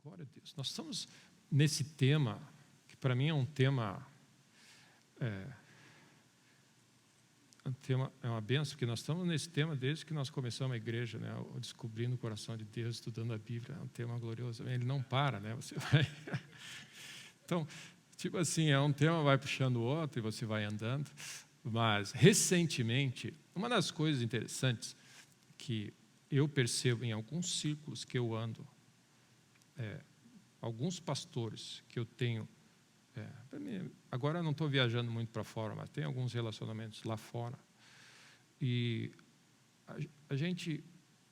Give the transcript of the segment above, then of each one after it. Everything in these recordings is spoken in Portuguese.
Glória a Deus. Nós estamos nesse tema, que para mim é um tema é uma benção, porque nós estamos nesse tema desde que nós começamos a igreja, né? Descobrindo o coração de Deus, estudando a Bíblia, é um tema glorioso. Ele não para, né? Você vai... Então, tipo assim, é um tema vai puxando o outro e você vai andando. Mas, recentemente, uma das coisas interessantes que eu percebo em alguns círculos que eu ando, alguns pastores que eu tenho, agora eu não estou viajando muito para fora, mas tem alguns relacionamentos lá fora, e a gente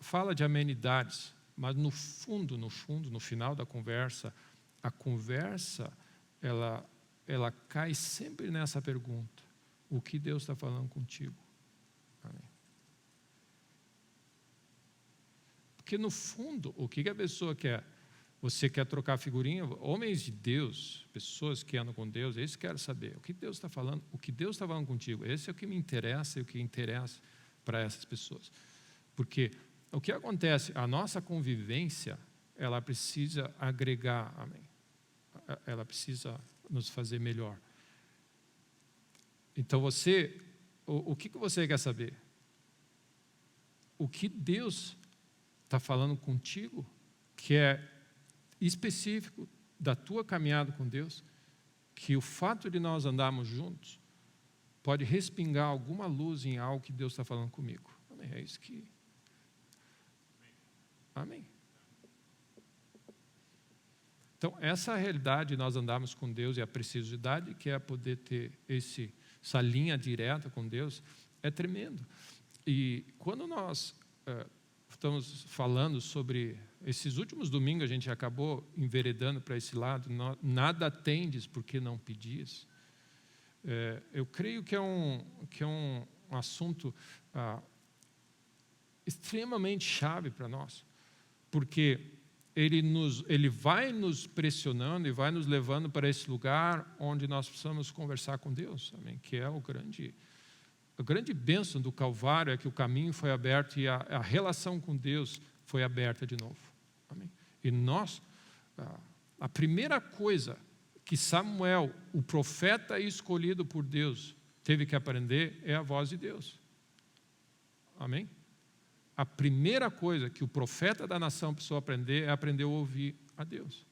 fala de amenidades, mas no fundo, no final da conversa, a conversa, ela cai sempre nessa pergunta: o que Deus está falando contigo? Amém. Porque no fundo, o que a pessoa quer? Você quer trocar figurinha? Homens de Deus, pessoas que andam com Deus, eles querem saber o que Deus está falando, o que Deus está falando contigo. Esse é o que me interessa e o que interessa para essas pessoas. Porque o que acontece? A nossa convivência, ela precisa agregar, amém. Ela precisa nos fazer melhor. Então o que você quer saber? O que Deus está falando contigo, que é específico da tua caminhada com Deus, que o fato de nós andarmos juntos pode respingar alguma luz em algo que Deus está falando comigo. Amém. É isso que... Amém. Então, essa realidade de nós andarmos com Deus e a preciosidade que é poder ter essa linha direta com Deus é tremendo. E quando nós estamos falando sobre... Esses últimos domingos a gente acabou enveredando para esse lado, nada tendes porque não pedis. Eu creio que é um assunto extremamente chave para nós, porque ele vai nos pressionando e vai nos levando para esse lugar onde nós precisamos conversar com Deus, amém? Que é a grande bênção do Calvário, é que o caminho foi aberto e a relação com Deus foi aberta de novo. Amém? E a primeira coisa que Samuel, o profeta escolhido por Deus, teve que aprender é a voz de Deus. Amém? A primeira coisa que o profeta da nação precisou aprender é aprender a ouvir a Deus.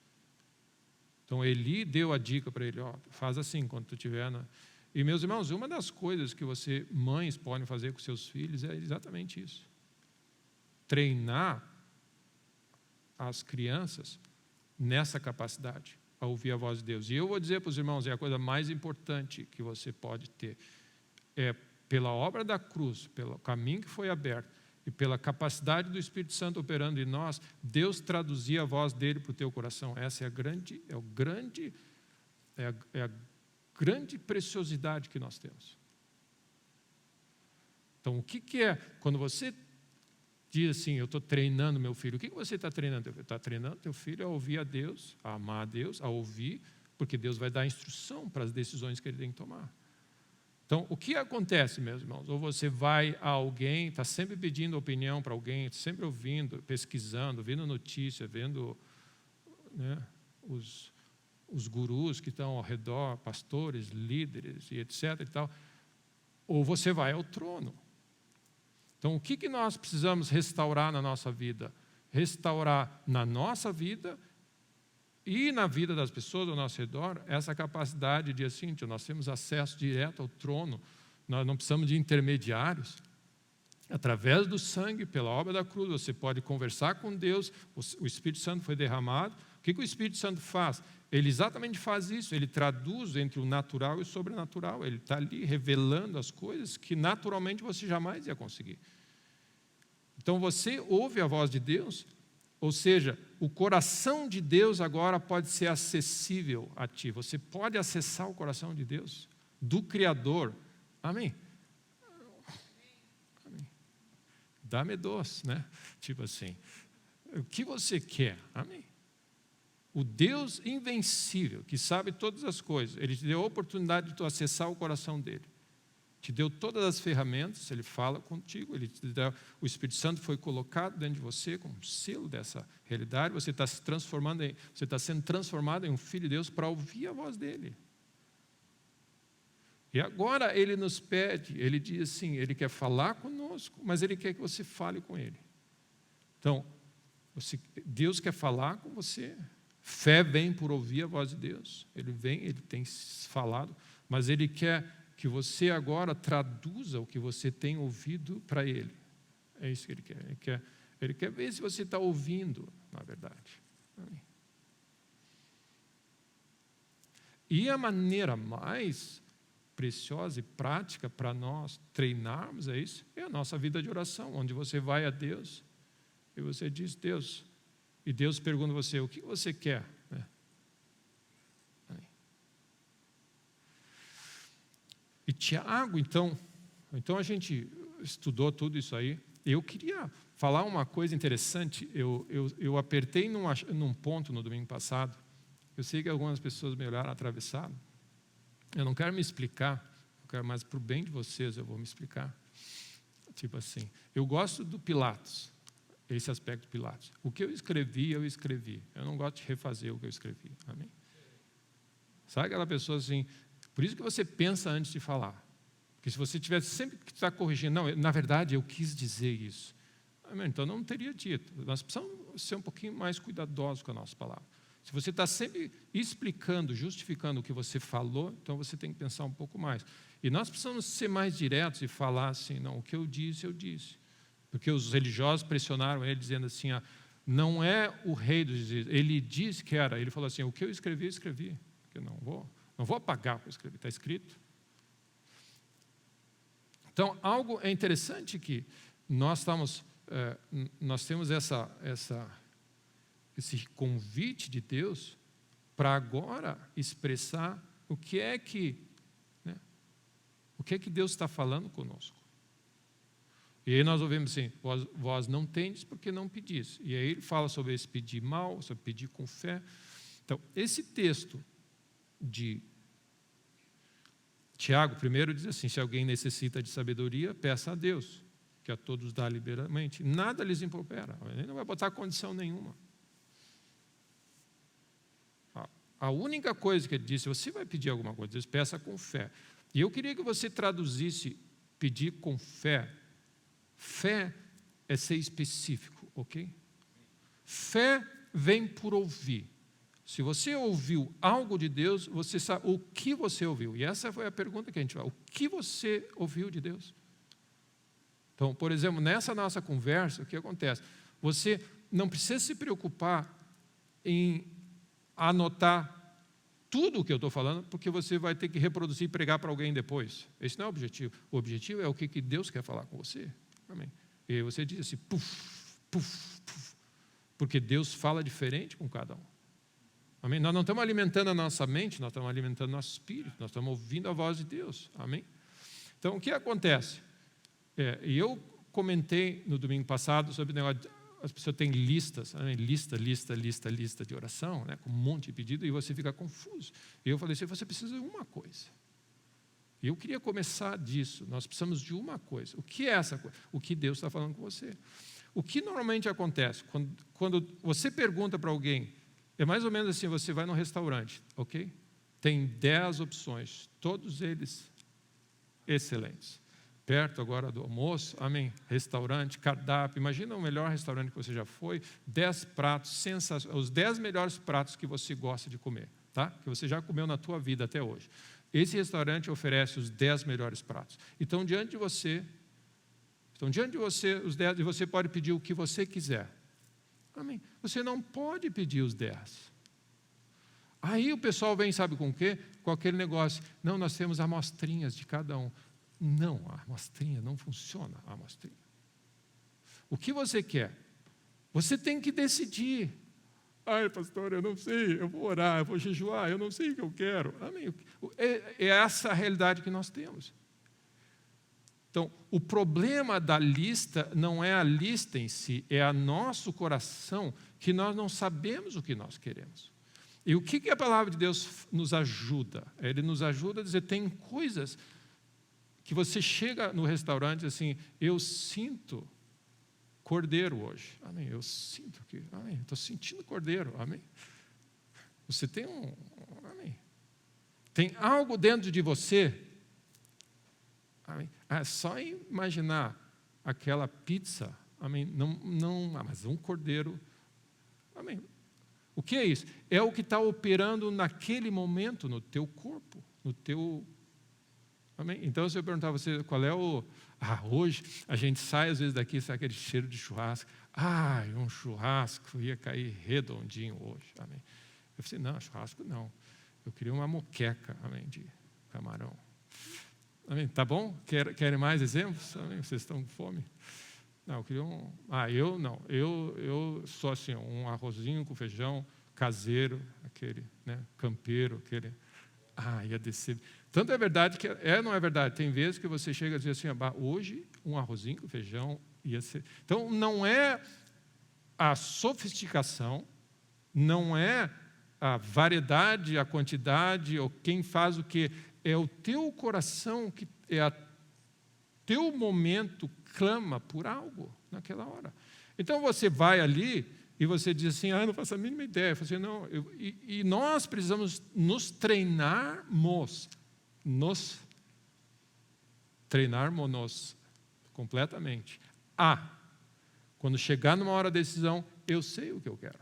Então Eli deu a dica para ele: faz assim quando tu estiver E meus irmãos, uma das coisas que mães podem fazer com seus filhos é exatamente isso. Treinar as crianças nessa capacidade, a ouvir a voz de Deus. E eu vou dizer para os irmãos, é a coisa mais importante que você pode ter. É pela obra da cruz, pelo caminho que foi aberto, e pela capacidade do Espírito Santo operando em nós, Deus traduzia a voz dele para o teu coração. Essa é a grande preciosidade que nós temos. Então, o que é, quando você diz assim, eu estou treinando meu filho, o que você está treinando? Está treinando teu filho a ouvir a Deus, a amar a Deus, a ouvir, porque Deus vai dar instrução para as decisões que ele tem que tomar. Então, o que acontece, meus irmãos? Ou você vai a alguém, está sempre pedindo opinião para alguém, sempre ouvindo, pesquisando, vendo notícia, vendo, né, os gurus que estão ao redor, pastores, líderes e etc. e tal, ou você vai ao trono. Então, o que nós precisamos restaurar na nossa vida? Restaurar na nossa vida e na vida das pessoas ao nosso redor essa capacidade de, assim, nós temos acesso direto ao trono, nós não precisamos de intermediários. Através do sangue, pela obra da cruz, você pode conversar com Deus, o Espírito Santo foi derramado. O que o Espírito Santo faz? Ele exatamente faz isso, ele traduz entre o natural e o sobrenatural. Ele está ali revelando as coisas que naturalmente você jamais ia conseguir. Então você ouve a voz de Deus, ou seja, o coração de Deus agora pode ser acessível a ti. Você pode acessar o coração de Deus, do Criador. Amém? Amém. Dá-me doce, né? Tipo assim, o que você quer? Amém? O Deus invencível, que sabe todas as coisas, Ele te deu a oportunidade de tu acessar o coração dEle. te deu todas as ferramentas, Ele fala contigo, o Espírito Santo foi colocado dentro de você como selo dessa realidade, você está sendo transformado em um filho de Deus para ouvir a voz dEle. E agora Ele nos pede, Ele diz assim, Ele quer falar conosco, mas Ele quer que você fale com Ele. Então, Deus quer falar com você. Fé vem por ouvir a voz de Deus. Ele tem falado, mas Ele quer que você agora traduza o que você tem ouvido para Ele. É isso que Ele quer. Ele quer ver se você está ouvindo, na verdade. Amém. E a maneira mais preciosa e prática para nós treinarmos é a nossa vida de oração, onde você vai a Deus e você diz, Deus, e Deus pergunta a você, o que você quer? E Tiago, então a gente estudou tudo isso aí. Eu queria falar uma coisa interessante. Eu apertei num ponto no domingo passado. Eu sei que algumas pessoas me olharam atravessado. Eu não quero me explicar, mas para o bem de vocês eu vou me explicar. Tipo assim, eu gosto do Pilatos, esse aspecto do Pilatos. O que eu escrevi. Eu não gosto de refazer o que eu escrevi. Amém? Sabe aquela pessoa assim, por isso que você pensa antes de falar. Porque se você tivesse sempre que estar corrigindo, não, na verdade eu quis dizer isso. Amém? Então não teria dito. Nós precisamos ser um pouquinho mais cuidadosos com a nossa palavra. Se você está sempre explicando, justificando o que você falou, então você tem que pensar um pouco mais. E nós precisamos ser mais diretos e falar assim, não, o que eu disse, eu disse. Porque os religiosos pressionaram ele dizendo assim, não é o rei dos juízes, ele disse que era, ele falou assim, o que eu escrevi, porque eu não vou apagar o que eu escrevi, está escrito. Então, algo é interessante que nós temos esse convite de Deus para agora expressar o que é que Deus está falando conosco. E aí nós ouvimos assim, vós não tendes porque não pedis. E aí ele fala sobre esse pedir mal, sobre pedir com fé. Então, esse texto de Tiago, primeiro diz assim, se alguém necessita de sabedoria, peça a Deus, que a todos dá liberalmente. Nada lhes impropera, ele não vai botar condição nenhuma. A única coisa que ele disse, você vai pedir alguma coisa, Deus peça com fé. E eu queria que você traduzisse pedir com fé. Fé é ser específico, ok? Fé vem por ouvir. Se você ouviu algo de Deus, você sabe o que você ouviu. E essa foi a pergunta que a gente faz. O que você ouviu de Deus? Então, por exemplo, nessa nossa conversa, o que acontece? Você não precisa se preocupar em anotar tudo o que eu estou falando, porque você vai ter que reproduzir e pregar para alguém depois. Esse não é o objetivo. O objetivo é o que Deus quer falar com você. Amém. E aí você diz assim, puf, puf, puf, porque Deus fala diferente com cada um. Amém? Nós não estamos alimentando a nossa mente, nós estamos alimentando o nosso espírito, nós estamos ouvindo a voz de Deus. Amém? Então, o que acontece? E eu comentei no domingo passado sobre o negócio, as pessoas têm listas, lista de oração, né, com um monte de pedido, e você fica confuso. E eu falei assim, você precisa de uma coisa. E eu queria começar disso, nós precisamos de uma coisa. O que é essa coisa? O que Deus está falando com você. O que normalmente acontece? Quando você pergunta para alguém, é mais ou menos assim, você vai num restaurante, ok? Tem 10 opções, todos eles excelentes. Perto agora do almoço, amém? Restaurante, cardápio, imagina o melhor restaurante que você já foi, 10 pratos, os 10 melhores pratos que você gosta de comer, tá? Que você já comeu na tua vida até hoje. Esse restaurante oferece os 10 melhores pratos. Então, diante de você, os 10, e você pode pedir o que você quiser. Amém? Você não pode pedir os 10. Aí o pessoal vem, sabe com o quê? Com aquele negócio, não, nós temos amostrinhas de cada um. Não, a amostrinha não funciona, a amostrinha. O que você quer? Você tem que decidir. Ai, pastor, eu não sei, eu vou orar, eu vou jejuar, eu não sei o que eu quero. Amém. É essa a realidade que nós temos. Então, o problema da lista não é a lista em si, é a nosso coração, que nós não sabemos o que nós queremos. E o que a palavra de Deus nos ajuda? Ele nos ajuda a dizer, tem coisas que você chega no restaurante assim, eu sinto cordeiro hoje. Amém. Eu sinto que, amém. Estou sentindo cordeiro. Amém. Você tem amém. Tem algo dentro de você. Amém. É só imaginar aquela pizza. Amém. Não, mas um cordeiro. Amém. O que é isso? É o que está operando naquele momento no teu corpo, no teu. Amém? Então, se eu perguntar a você qual é o. Hoje a gente sai às vezes daqui, sai aquele cheiro de churrasco. Um churrasco ia cair redondinho hoje. Amém? Eu falei, não, churrasco não. Eu queria uma moqueca, amém, de camarão. Amém? Tá bom? Querem mais exemplos? Amém? Vocês estão com fome? Não, eu queria eu não. Eu sou assim, um arrozinho com feijão caseiro, aquele, né, campeiro, aquele. Ia descer. Tanto é verdade que não é verdade. Tem vezes que você chega a dizer assim, hoje um arrozinho com feijão ia ser. Então não é a sofisticação, não é a variedade, a quantidade, ou quem faz o quê. É o teu coração, que teu momento clama por algo naquela hora. Então você vai ali e você diz assim, não faço a mínima ideia. Eu falo assim, não, e nós precisamos nos treinarmos completamente. Quando chegar numa hora da decisão, eu sei o que eu quero.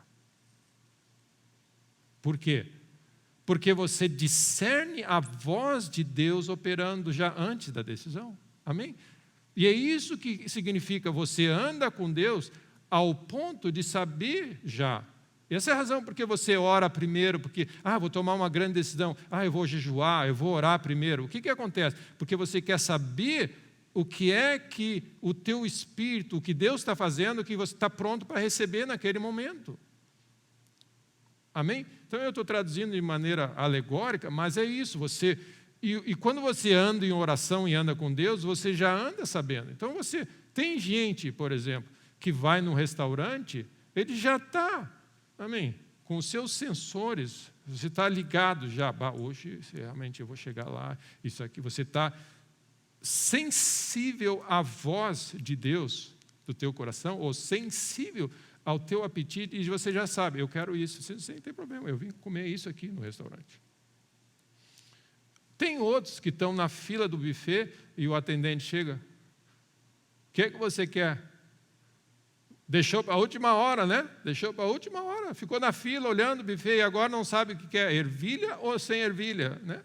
Por quê? Porque você discerne a voz de Deus operando já antes da decisão. Amém? E é isso que significa, você anda com Deus ao ponto de saber já. Essa é a razão porque você ora primeiro, porque, vou tomar uma grande decisão, eu vou jejuar, eu vou orar primeiro. O que acontece? Porque você quer saber o que é que o teu espírito, o que Deus está fazendo, que você está pronto para receber naquele momento. Amém? Então eu estou traduzindo de maneira alegórica, mas é isso, e quando você anda em oração e anda com Deus, você já anda sabendo. Então tem gente, por exemplo, que vai num restaurante, ele já está, amém, com os seus sensores, você está ligado já, hoje realmente eu vou chegar lá, isso aqui, você está sensível à voz de Deus do teu coração, ou sensível ao teu apetite, e você já sabe, eu quero isso, você não tem problema, eu vim comer isso aqui no restaurante. Tem outros que estão na fila do buffet e o atendente chega, o que você quer? Deixou para a última hora, né? Deixou para a última hora, ficou na fila olhando o buffet e agora não sabe o que quer, ervilha ou sem ervilha, né?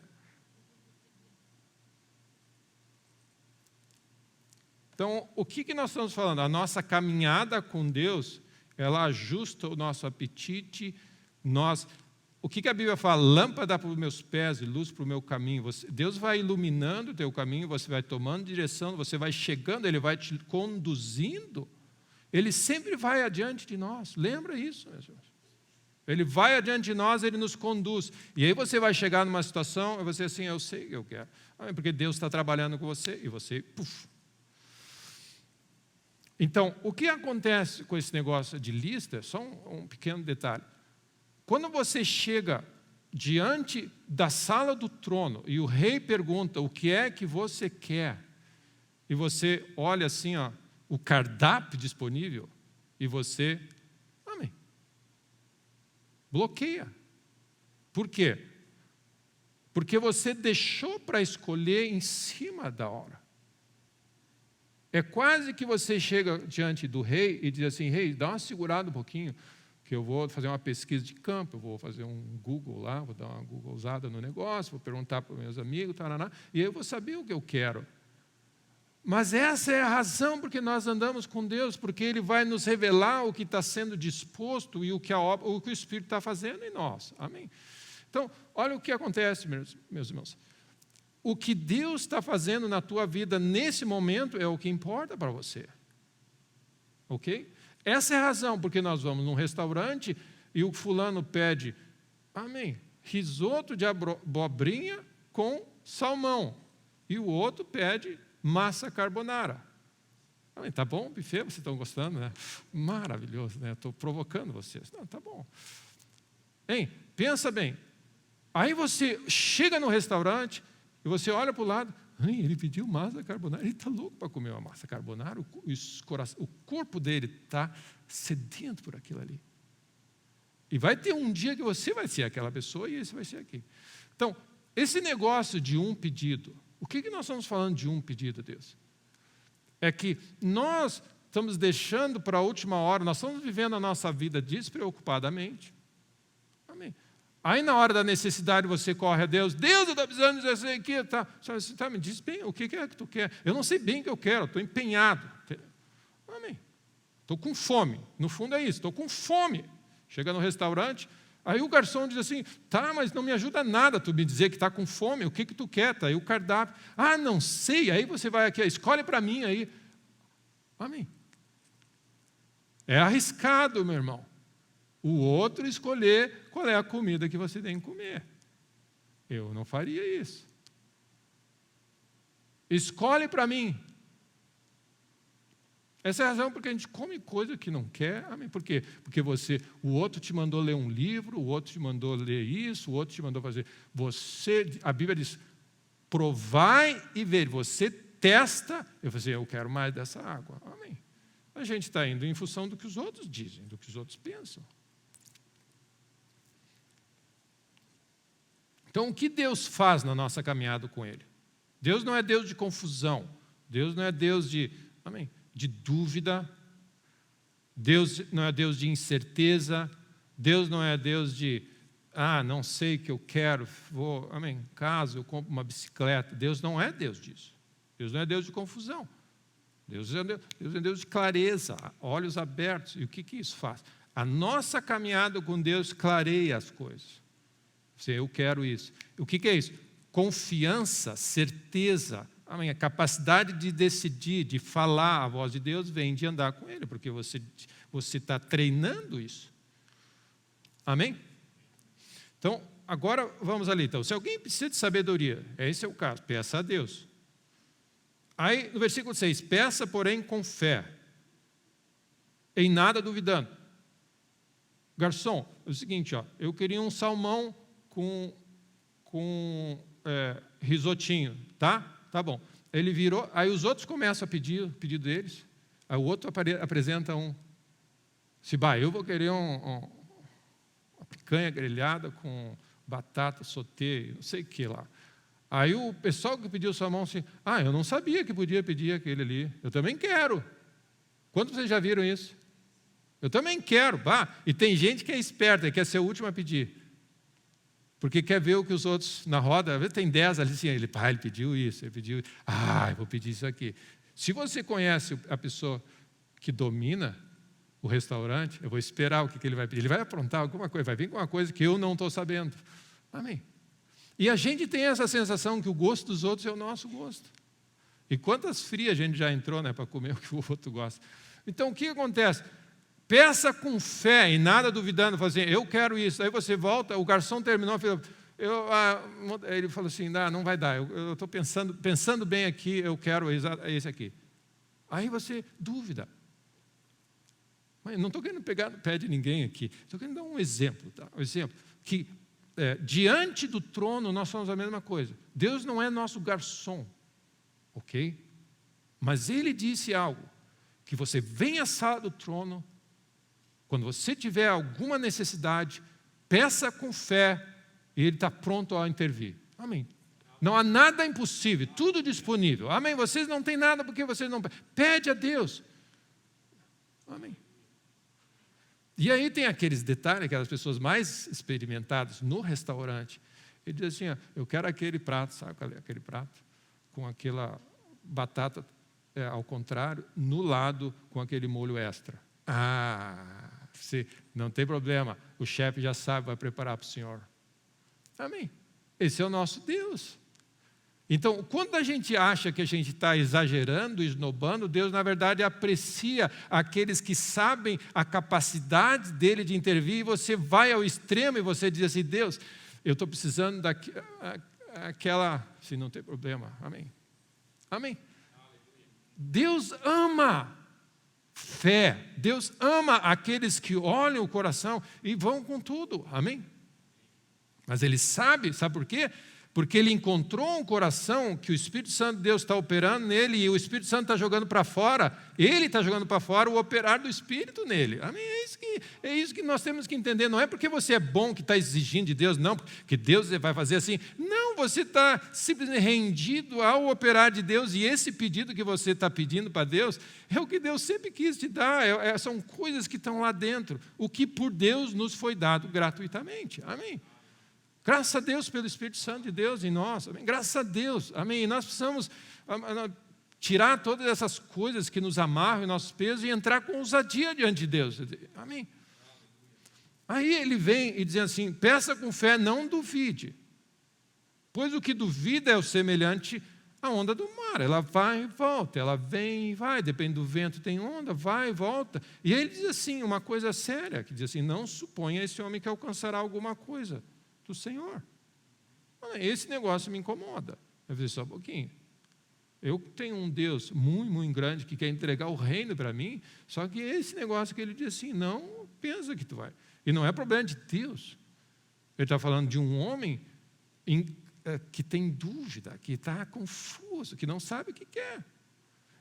Então, o que nós estamos falando? A nossa caminhada com Deus, ela ajusta o nosso apetite, o que a Bíblia fala? Lâmpada para os meus pés e luz para o meu caminho. Deus vai iluminando o teu caminho, você vai tomando direção, você vai chegando, Ele vai te conduzindo. Ele sempre vai adiante de nós. Lembra isso, meus irmãos? Ele vai adiante de nós, Ele nos conduz. E aí você vai chegar numa situação, e você assim, eu sei o que eu quero. Porque Deus está trabalhando com você, e você, Então, o que acontece com esse negócio de lista? Só um pequeno detalhe. Quando você chega diante da sala do trono e o rei pergunta o que é que você quer, e você olha assim, o cardápio disponível, e você, amém, bloqueia. Por quê? Porque você deixou para escolher em cima da hora. É quase que você chega diante do rei e diz assim, rei, dá uma segurada um pouquinho, que eu vou fazer uma pesquisa de campo, eu vou fazer um Google lá, vou dar uma Googlezada no negócio, vou perguntar para os meus amigos, e aí eu vou saber o que eu quero. Mas essa é a razão porque nós andamos com Deus, porque Ele vai nos revelar o que está sendo disposto e o que o Espírito está fazendo em nós. Amém? Então, olha o que acontece, meus irmãos. O que Deus está fazendo na tua vida nesse momento é o que importa para você. Ok? Essa é a razão porque nós vamos num restaurante e o fulano pede, amém, risoto de abobrinha com salmão. E o outro pede massa carbonara. Amém, tá bom, buffet, vocês estão gostando, né? Maravilhoso, né? Estou provocando vocês. Não, tá bom. Hein, pensa bem. Aí você chega no restaurante e você olha para o lado, Ele pediu massa carbonara, ele está louco para comer uma massa carbonara, o corpo dele está sedento por aquilo ali. E vai ter um dia que você vai ser aquela pessoa e esse vai ser aqui. Então, esse negócio de um pedido, o que nós estamos falando de um pedido, Deus? É que nós estamos deixando para a última hora, nós estamos vivendo a nossa vida despreocupadamente. Amém. Aí na hora da necessidade você corre a Deus, eu estou precisando disso aqui, tá, me diz bem o que é que tu quer. Eu não sei bem o que eu quero, estou empenhado. Amém. Estou com fome, no fundo é isso, estou com fome. Chega no restaurante, aí o garçom diz assim, tá, mas não me ajuda nada tu me dizer que está com fome, o que tu quer? Tá aí o cardápio. Não sei, aí você vai aqui, escolhe para mim aí. Amém. É arriscado, meu irmão. O outro escolher qual é a comida que você tem que comer. Eu não faria isso. Escolhe para mim. Essa é a razão porque a gente come coisa que não quer. Amém? Por quê? Porque o outro te mandou ler um livro, o outro te mandou ler isso, o outro te mandou fazer. A Bíblia diz, provai e ver. Você testa. Eu vou dizer, eu quero mais dessa água. Amém. A gente está indo em função do que os outros dizem, do que os outros pensam. Então, o que Deus faz na nossa caminhada com Ele? Deus não é Deus de confusão. Deus não é Deus de dúvida. Deus não é Deus de incerteza. Deus não é Deus de, não sei o que eu quero, caso eu compro uma bicicleta. Deus não é Deus disso. Deus não é Deus de confusão. Deus é Deus de clareza, olhos abertos. E o que isso faz? A nossa caminhada com Deus clareia as coisas. Eu quero isso. O que é isso? Confiança, certeza, a capacidade de decidir, de falar a voz de Deus vem de andar com Ele, porque você está treinando isso. Amém? Então, agora vamos ali. Então, se alguém precisa de sabedoria, esse é o caso, peça a Deus. Aí, no versículo 6, peça, porém, com fé, em nada duvidando. Garçom, é o seguinte, eu queria um salmão com risotinho, tá? Tá bom. Ele virou, aí os outros começam a pedir o pedido deles, aí o outro apresenta eu vou querer uma picanha grelhada com batata, sauté, não sei o que lá. Aí o pessoal que pediu o salmão assim, eu não sabia que podia pedir aquele ali, eu também quero. Quantos vocês já viram isso? Eu também quero, e tem gente que é esperta, quer ser o último a pedir. Porque quer ver o que os outros na roda, às vezes tem 10 ali assim, ele pediu isso, ele pediu, eu vou pedir isso aqui. Se você conhece a pessoa que domina o restaurante, eu vou esperar o que ele vai pedir. Ele vai aprontar alguma coisa, vai vir com uma coisa que eu não estou sabendo. Amém. E a gente tem essa sensação que o gosto dos outros é o nosso gosto. E quantas frias a gente já entrou para comer o que o outro gosta. Então, o que acontece? Peça com fé e nada duvidando, fala assim, eu quero isso. Aí você volta, o garçom terminou, ele falou assim, não vai dar, eu estou pensando bem aqui, eu quero esse aqui. Aí você duvida. Mas não estou querendo pegar no pé de ninguém aqui, estou querendo dar um exemplo. Tá? Um exemplo que diante do trono nós somos a mesma coisa. Deus não é nosso garçom, ok? Mas Ele disse algo, que você vem à sala do trono, quando você tiver alguma necessidade, peça com fé e Ele está pronto a intervir. Amém. Não há nada impossível, tudo disponível. Amém. Vocês não têm nada porque vocês não pedem. Pede a Deus. Amém. E aí tem aqueles detalhes, aquelas pessoas mais experimentadas no restaurante. Ele diz assim, eu quero aquele prato, sabe aquele prato? Com aquela batata, ao contrário, no lado com aquele molho extra. Não tem problema, o chefe já sabe, vai preparar para o senhor. Amém. Esse é o nosso Deus. Então, quando a gente acha que a gente está exagerando, esnobando, Deus, na verdade, aprecia aqueles que sabem a capacidade dele de intervir, e você vai ao extremo e você diz assim, Deus, eu estou precisando daquela... Se não tem problema, amém. Amém. Deus ama fé, Deus ama aqueles que olham o coração e vão com tudo, amém? Mas Ele sabe por quê? Porque ele encontrou um coração que o Espírito Santo de Deus está operando nele e o Espírito Santo está jogando para fora, ele está jogando para fora o operar do Espírito nele. Amém? É isso que nós temos que entender. Não é porque você é bom que está exigindo de Deus, não, que Deus vai fazer assim. Não, você está simplesmente rendido ao operar de Deus e esse pedido que você está pedindo para Deus é o que Deus sempre quis te dar. São coisas que estão lá dentro. O que por Deus nos foi dado gratuitamente. Amém? Graças a Deus pelo Espírito Santo de Deus em nós. Amém? Graças a Deus. Amém? E nós precisamos tirar todas essas coisas que nos amarram em nossos pesos e entrar com ousadia diante de Deus. Amém? Aí ele vem e diz assim, peça com fé, não duvide. Pois o que duvida é o semelhante à onda do mar. Ela vai e volta, ela vem e vai, depende do vento, tem onda, vai e volta. E aí ele diz assim, uma coisa séria, que diz assim, não suponha esse homem que alcançará alguma coisa do Senhor. Esse negócio me incomoda. Eu disse, só um pouquinho. Eu tenho um Deus muito, muito grande que quer entregar o reino para mim, só que esse negócio que ele diz assim, não pensa que tu vai. E não é problema de Deus. Ele está falando de um homem que tem dúvida, que está confuso, que não sabe o que quer.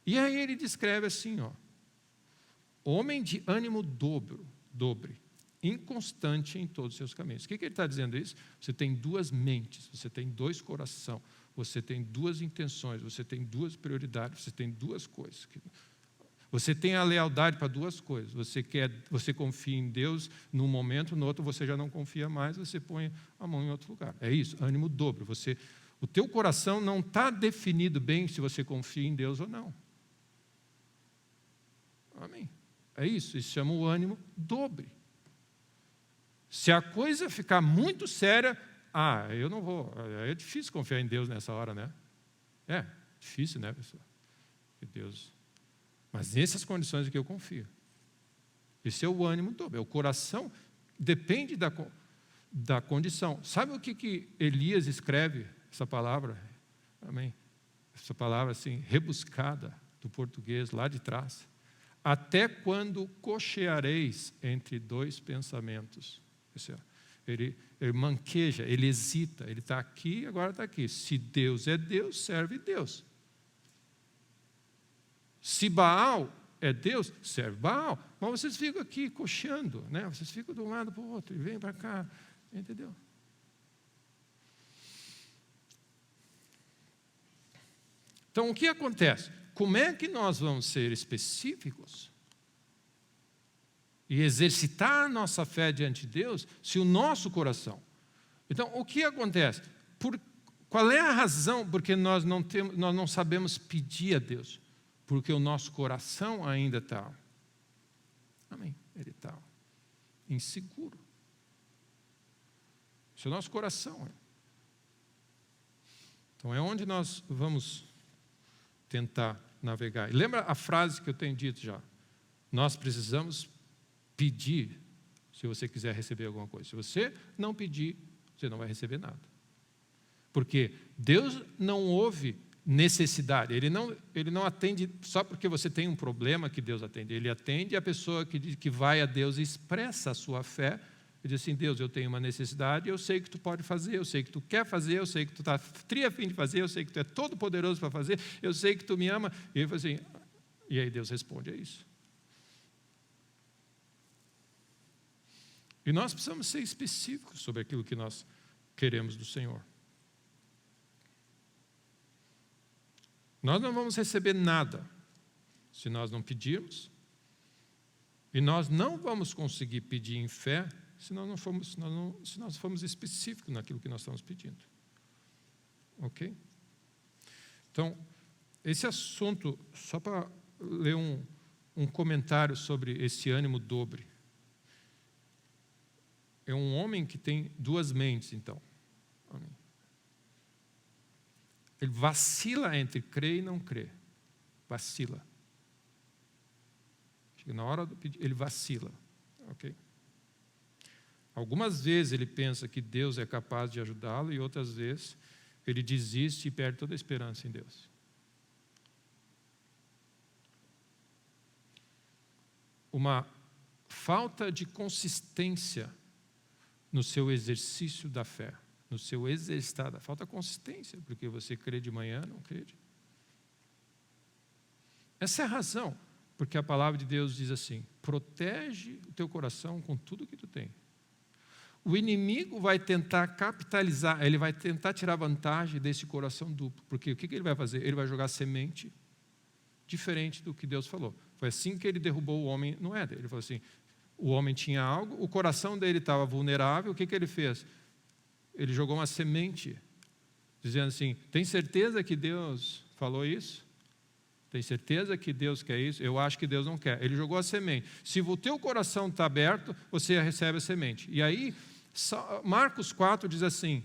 E aí ele descreve assim, homem de ânimo dobre, inconstante em todos os seus caminhos. O que ele está dizendo isso? Você tem duas mentes, você tem dois corações, você tem duas intenções, você tem duas prioridades, você tem duas coisas. Você tem a lealdade para duas coisas. Você confia em Deus num momento, no outro você já não confia mais, você põe a mão em outro lugar. É isso, ânimo dobro. O teu coração não está definido bem se você confia em Deus ou não. Amém? É isso se chama o ânimo dobre. Se a coisa ficar muito séria, eu não vou. É difícil confiar em Deus nessa hora, né? É difícil, né, pessoal? Deus. Mas nessas condições é que eu confio. Esse é o ânimo dobro. O coração depende da condição. Sabe o que Elias escreve, essa palavra? Amém? Essa palavra assim, rebuscada do português, lá de trás. Até quando cocheareis entre dois pensamentos? Ele manqueja, ele hesita, ele está aqui e agora está aqui. Se Deus é Deus, serve Deus. Se Baal é Deus, serve Baal. Mas vocês ficam aqui cocheando, né? Vocês ficam de um lado para o outro e vêm para cá, entendeu? Então, o que acontece? Como é que nós vamos ser específicos e exercitar a nossa fé diante de Deus se o nosso coração... Então, o que acontece? Qual é a razão porque nós não sabemos pedir a Deus? Porque o nosso coração ainda está... Amém? Ele está inseguro. Esse é o nosso coração. Então, é onde nós vamos tentar navegar. E lembra a frase que eu tenho dito já? Nós precisamos pedir se você quiser receber alguma coisa. Se você não pedir, você não vai receber nada. Porque Deus não ouve necessidade. Ele não atende só porque você tem um problema que Deus atende. Ele atende a pessoa que vai a Deus e expressa a sua fé e diz assim, Deus, eu tenho uma necessidade, eu sei que tu pode fazer, eu sei que tu quer fazer, eu sei que tu está a fim de fazer, eu sei que tu é todo poderoso para fazer, eu sei que tu me ama. E ele fala assim, e aí Deus responde a isso. E nós precisamos ser específicos sobre aquilo que nós queremos do Senhor. Nós não vamos receber nada se nós não pedirmos, e nós não vamos conseguir pedir em fé se nós não formos específicos naquilo que nós estamos pedindo. Ok? Então, esse assunto, só para ler um comentário sobre esse ânimo dobre. É um homem que tem duas mentes, então. Amém. Ele vacila entre crer e não crer. Vacila. Chega na hora do pedido, ele vacila. Ok? Algumas vezes ele pensa que Deus é capaz de ajudá-lo e outras vezes ele desiste e perde toda a esperança em Deus. Uma falta de consistência no seu exercício da fé, no seu exercitar. Falta consistência, porque você crê de manhã, não crê de... Essa é a razão, porque a palavra de Deus diz assim: protege o teu coração com tudo que tu tem. O inimigo vai tentar capitalizar, ele vai tentar tirar vantagem desse coração duplo, porque o que ele vai fazer? Ele vai jogar semente diferente do que Deus falou. Foi assim que ele derrubou o homem no Éden. Ele falou assim, o homem tinha algo, o coração dele estava vulnerável, o que ele fez? Ele jogou uma semente, dizendo assim, tem certeza que Deus falou isso? Tem certeza que Deus quer isso? Eu acho que Deus não quer. Ele jogou a semente. Se o teu coração está aberto, você recebe a semente. E aí, Marcos 4 diz assim,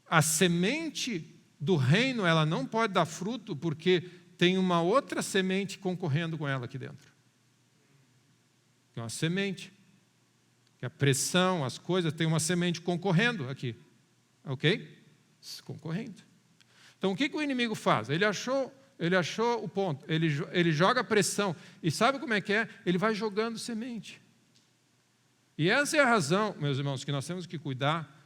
a semente do reino, ela não pode dar fruto, porque tem uma outra semente concorrendo com ela aqui dentro. É uma semente. Que a pressão, as coisas, tem uma semente concorrendo aqui. Ok? Concorrendo. Então, o que o inimigo faz? Ele achou o ponto. Ele joga pressão. E sabe como é que é? Ele vai jogando semente. E essa é a razão, meus irmãos, que nós temos que cuidar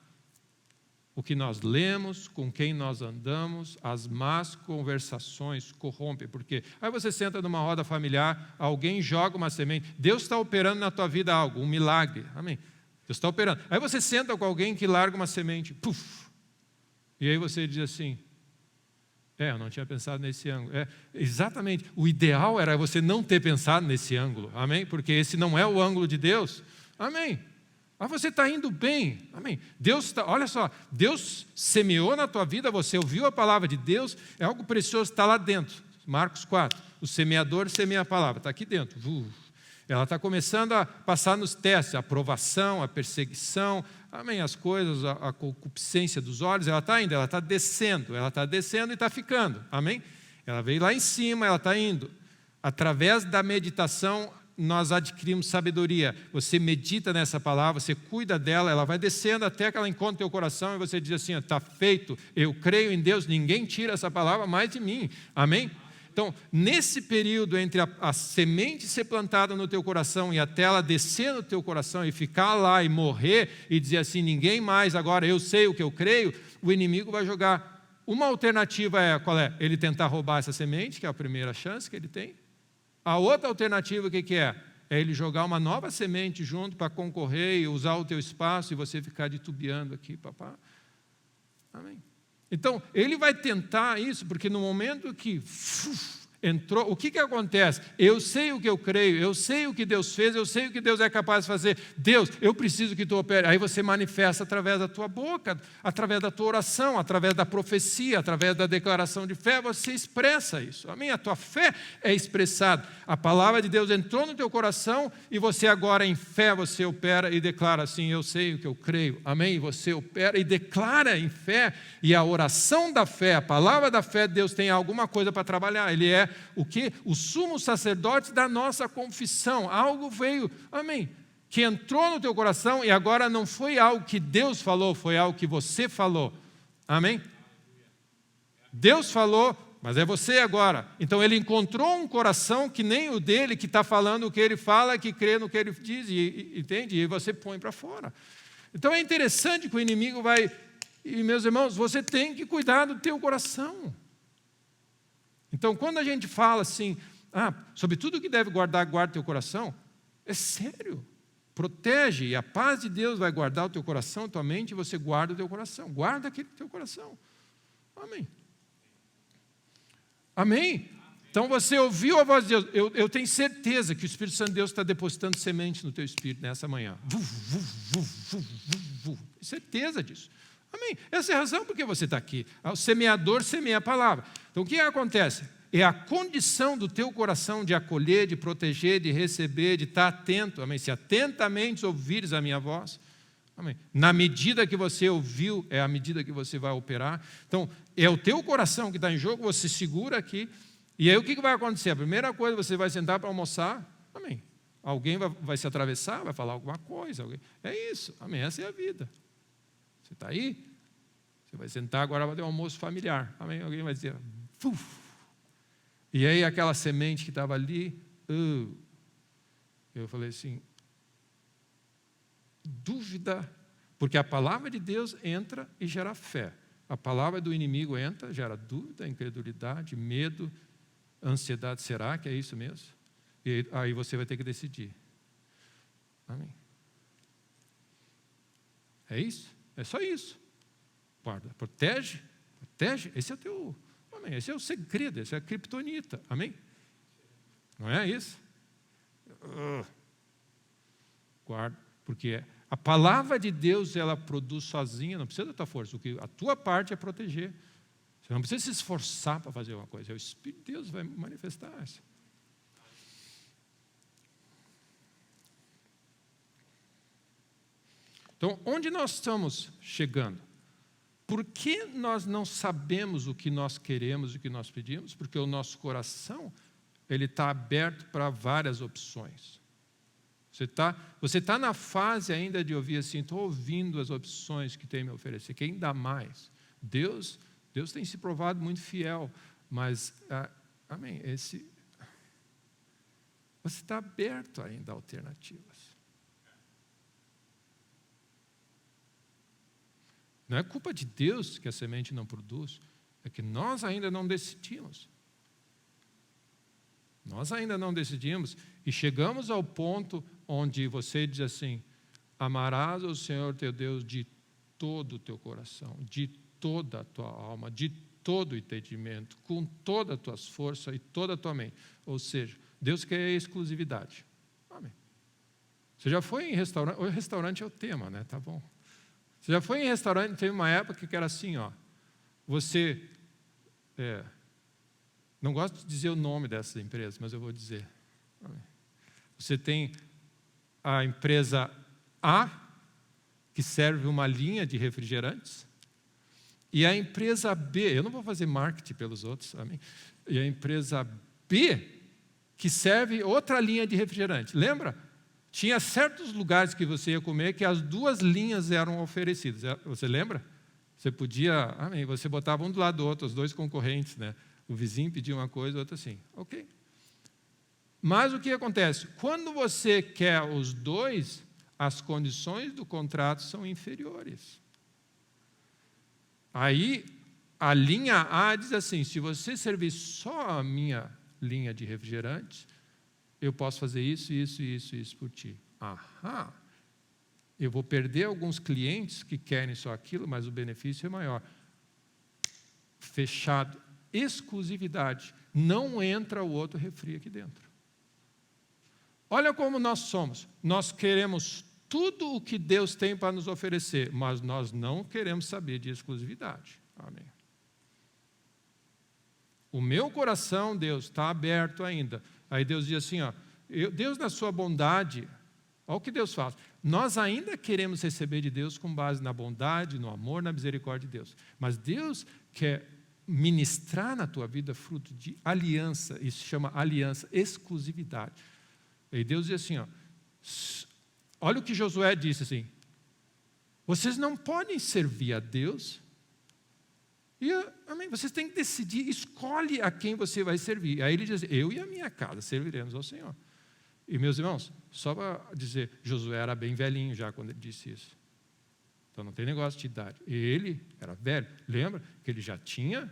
o que nós lemos, com quem nós andamos, as más conversações corrompem. Porque aí você senta numa roda familiar, alguém joga uma semente, Deus está operando na tua vida algo, um milagre. Amém? Deus está operando. Aí você senta com alguém que larga uma semente, puf, e aí você diz assim, eu não tinha pensado nesse ângulo. Exatamente, o ideal era você não ter pensado nesse ângulo, amém? Porque esse não é o ângulo de Deus, amém? Mas você está indo bem, amém? Olha só, Deus semeou na tua vida, você ouviu a palavra de Deus, é algo precioso, está lá dentro. Marcos 4, o semeador semeia a palavra, está aqui dentro. Ela está começando a passar nos testes, a aprovação, a perseguição, amém? As coisas, a concupiscência dos olhos, ela está indo, ela está descendo e está ficando, amém? Ela veio lá em cima, ela está indo. Através da meditação, nós adquirimos sabedoria. Você medita nessa palavra, você cuida dela, ela vai descendo até que ela encontre o teu coração e você diz assim, está feito, eu creio em Deus, ninguém tira essa palavra mais de mim, amém? Então, nesse período entre a semente ser plantada no teu coração e até ela descer no teu coração e ficar lá e morrer e dizer assim, ninguém mais, agora eu sei o que eu creio, o inimigo vai jogar. Uma alternativa qual é? Ele tentar roubar essa semente, que é a primeira chance que ele tem. A outra alternativa, o que é? É ele jogar uma nova semente junto para concorrer e usar o teu espaço e você ficar titubeando aqui, papá. Amém. Então, ele vai tentar isso, porque no momento que entrou, o que acontece? Eu sei o que eu creio, eu sei o que Deus fez, eu sei o que Deus é capaz de fazer. Deus, eu preciso que tu opere. Aí você manifesta através da tua boca, através da tua oração, através da profecia, através da declaração de fé, você expressa isso. Amém? A tua fé é expressada. A palavra de Deus entrou no teu coração e você agora em fé, você opera e declara assim, eu sei o que eu creio. Amém? Você opera e declara em fé. E a oração da fé, a palavra da fé, Deus tem alguma coisa para trabalhar. Ele é o que? O sumo sacerdote da nossa confissão. Algo veio, amém, que entrou no teu coração e agora não foi algo que Deus falou, foi algo que você falou. Amém? Deus falou, mas é você agora. Então ele encontrou um coração que nem o dele, que está falando o que ele fala, que crê no que ele diz, entende? E você põe para fora. Então é interessante que o inimigo vai... E meus irmãos, você tem que cuidar do teu coração. Então, quando a gente fala assim, sobre tudo que deve guardar, guarda teu coração, é sério. Protege, e a paz de Deus vai guardar o teu coração, tua mente, e você guarda o teu coração. Guarda aquele teu coração. Amém. Amém? Então, você ouviu a voz de Deus. Eu tenho certeza que o Espírito Santo de Deus está depositando semente no teu espírito nessa manhã. Certeza disso. Amém? Essa é a razão por que você está aqui. O semeador semeia a palavra. Então, o que acontece? É a condição do teu coração de acolher, de proteger, de receber, de estar atento. Amém? Se atentamente ouvires a minha voz, amém, na medida que você ouviu, é a medida que você vai operar. Então, é o teu coração que está em jogo, você segura aqui. E aí, o que vai acontecer? A primeira coisa, você vai sentar para almoçar. Amém? Alguém vai se atravessar, vai falar alguma coisa. É isso. Amém? Essa é a vida. Você está aí? Você vai sentar agora, vai ter um almoço familiar. Amém? Alguém vai dizer, uf. E aí aquela semente que estava ali, eu falei assim, dúvida Porque a palavra de Deus entra e gera fé. A palavra do inimigo entra, gera dúvida, incredulidade, medo, ansiedade. Será que é isso mesmo? E aí você vai ter que decidir. Amém. É isso? É só isso. Guarda, protege. Esse é o teu... Amém. Esse é o segredo, esse é a criptonita. Amém? Não é isso? Guarda, porque a palavra de Deus, ela produz sozinha, não precisa da tua força. A tua parte é proteger. Você não precisa se esforçar para fazer uma coisa. É o Espírito de Deus que vai manifestar isso. Então, onde nós estamos chegando? Por que nós não sabemos o que nós queremos e o que nós pedimos? Porque o nosso coração, ele está aberto para várias opções. Você tá na fase ainda de ouvir assim, estou ouvindo as opções que tem me oferecer, quem dá mais? Deus tem se provado muito fiel, mas, amém, você está aberto ainda a alternativas. Não é culpa de Deus que a semente não produz, é que nós ainda não decidimos. Nós ainda não decidimos e chegamos ao ponto onde você diz assim, amarás o Senhor teu Deus de todo o teu coração, de toda a tua alma, de todo o entendimento, com todas as tuas forças e toda a tua mente. Ou seja, Deus quer exclusividade. Amém. Você já foi em restaurante? O restaurante é o tema, né? Tá bom. Você já foi em restaurante, teve uma época que era assim, ó. Você... não gosto de dizer o nome dessa empresa, mas eu vou dizer. Você tem a empresa A, que serve uma linha de refrigerantes, e a empresa B, eu não vou fazer marketing pelos outros, amém? E a empresa B, que serve outra linha de refrigerante. Lembra? Tinha certos lugares que você ia comer que as duas linhas eram oferecidas. Você lembra? Você podia, amém, você botava um do lado do outro, os dois concorrentes, né? O vizinho pedia uma coisa, o outro assim. Ok. Mas o que acontece? Quando você quer os dois, as condições do contrato são inferiores. Aí, a linha A diz assim, se você servir só a minha linha de refrigerantes, eu posso fazer isso, isso, isso, isso por ti. Aham. Eu vou perder alguns clientes que querem só aquilo, mas o benefício é maior. Fechado. Exclusividade. Não entra o outro refri aqui dentro. Olha como nós somos. Nós queremos tudo o que Deus tem para nos oferecer, mas nós não queremos saber de exclusividade. Amém. O meu coração, Deus, está aberto ainda. Aí Deus diz assim, ó, Deus na sua bondade, olha o que Deus faz. Nós ainda queremos receber de Deus com base na bondade, no amor, na misericórdia de Deus. Mas Deus quer ministrar na tua vida fruto de aliança, isso se chama aliança, exclusividade. E Deus diz assim, ó, olha o que Josué disse assim, vocês não podem servir a Deus, e, amém, vocês têm que decidir, escolhe a quem você vai servir. Aí ele diz, eu e a minha casa serviremos ao Senhor. E meus irmãos, só para dizer, Josué era bem velhinho já quando ele disse isso. Então não tem negócio de idade. Ele era velho. Lembra que ele já tinha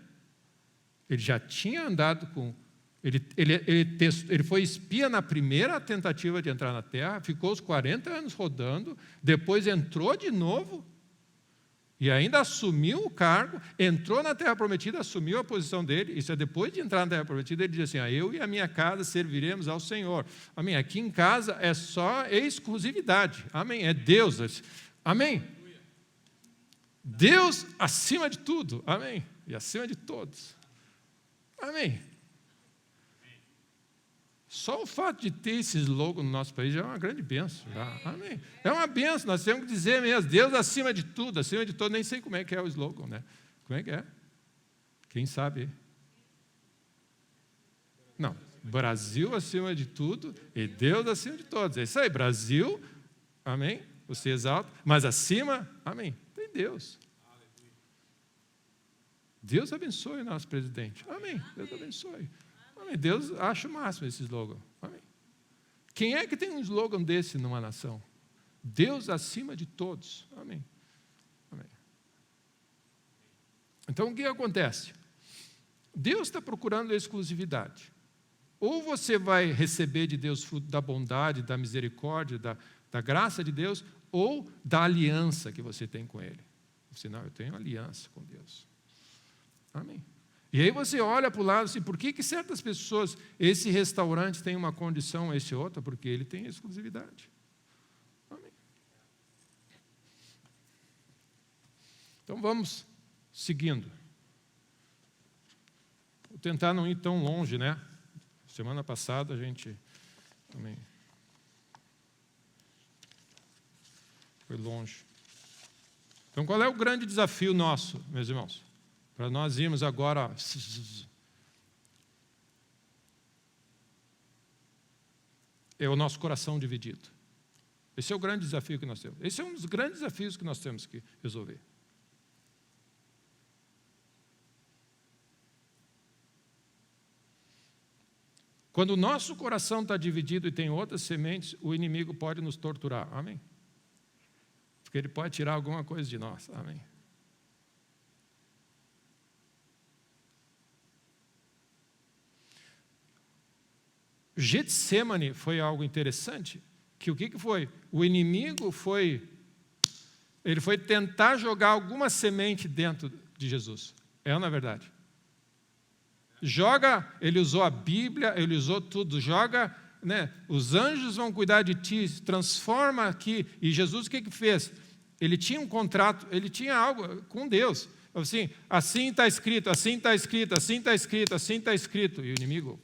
andado com... Ele foi espia na primeira tentativa de entrar na terra, ficou os 40 anos rodando, depois entrou de novo, e ainda assumiu o cargo, entrou na terra prometida, assumiu a posição dele, isso é depois de entrar na terra prometida, ele diz assim, eu e a minha casa serviremos ao Senhor. Amém. Aqui em casa é só exclusividade. Amém. É Deus. Amém. Deus acima de tudo. Amém. E acima de todos. Amém. Só o fato de ter esse slogan no nosso país já é uma grande bênção. Já. Amém. É uma bênção, nós temos que dizer mesmo, Deus acima de tudo, nem sei como é que é o slogan, né? Como é que é? Quem sabe? Não, Brasil acima de tudo e Deus acima de todos. É isso aí, Brasil, amém? Você exalta, mas acima, amém, tem Deus. Deus abençoe o nosso presidente. Amém, Deus abençoe. Amém. Deus acha o máximo esse slogan. Amém. Quem é que tem um slogan desse numa nação? Deus acima de todos. Amém. Amém. Então, o que acontece? Deus está procurando a exclusividade. Ou você vai receber de Deus fruto da bondade, da misericórdia, da graça de Deus, ou da aliança que você tem com Ele. Senão, eu tenho aliança com Deus. Amém. E aí você olha para o lado assim, por que certas pessoas, esse restaurante tem uma condição, esse outro? Porque ele tem exclusividade. Amém. Então vamos seguindo. Vou tentar não ir tão longe, né? Semana passada a gente também foi longe. Então qual é o grande desafio nosso, meus irmãos? Para nós irmos agora. É o nosso coração dividido. Esse é o grande desafio que nós temos. Esse é um dos grandes desafios que nós temos que resolver. Quando o nosso coração está dividido e tem outras sementes, o inimigo pode nos torturar. Amém? Porque ele pode tirar alguma coisa de nós. Amém? Getsemane foi algo interessante, que o que foi? O inimigo foi tentar jogar alguma semente dentro de Jesus. É ou não é verdade? Ele usou a Bíblia, ele usou tudo, né? Os anjos vão cuidar de ti, transforma aqui. E Jesus o que fez? Ele tinha um contrato, ele tinha algo com Deus. Assim está escrito, assim está escrito, assim está escrito, assim está escrito. E o inimigo,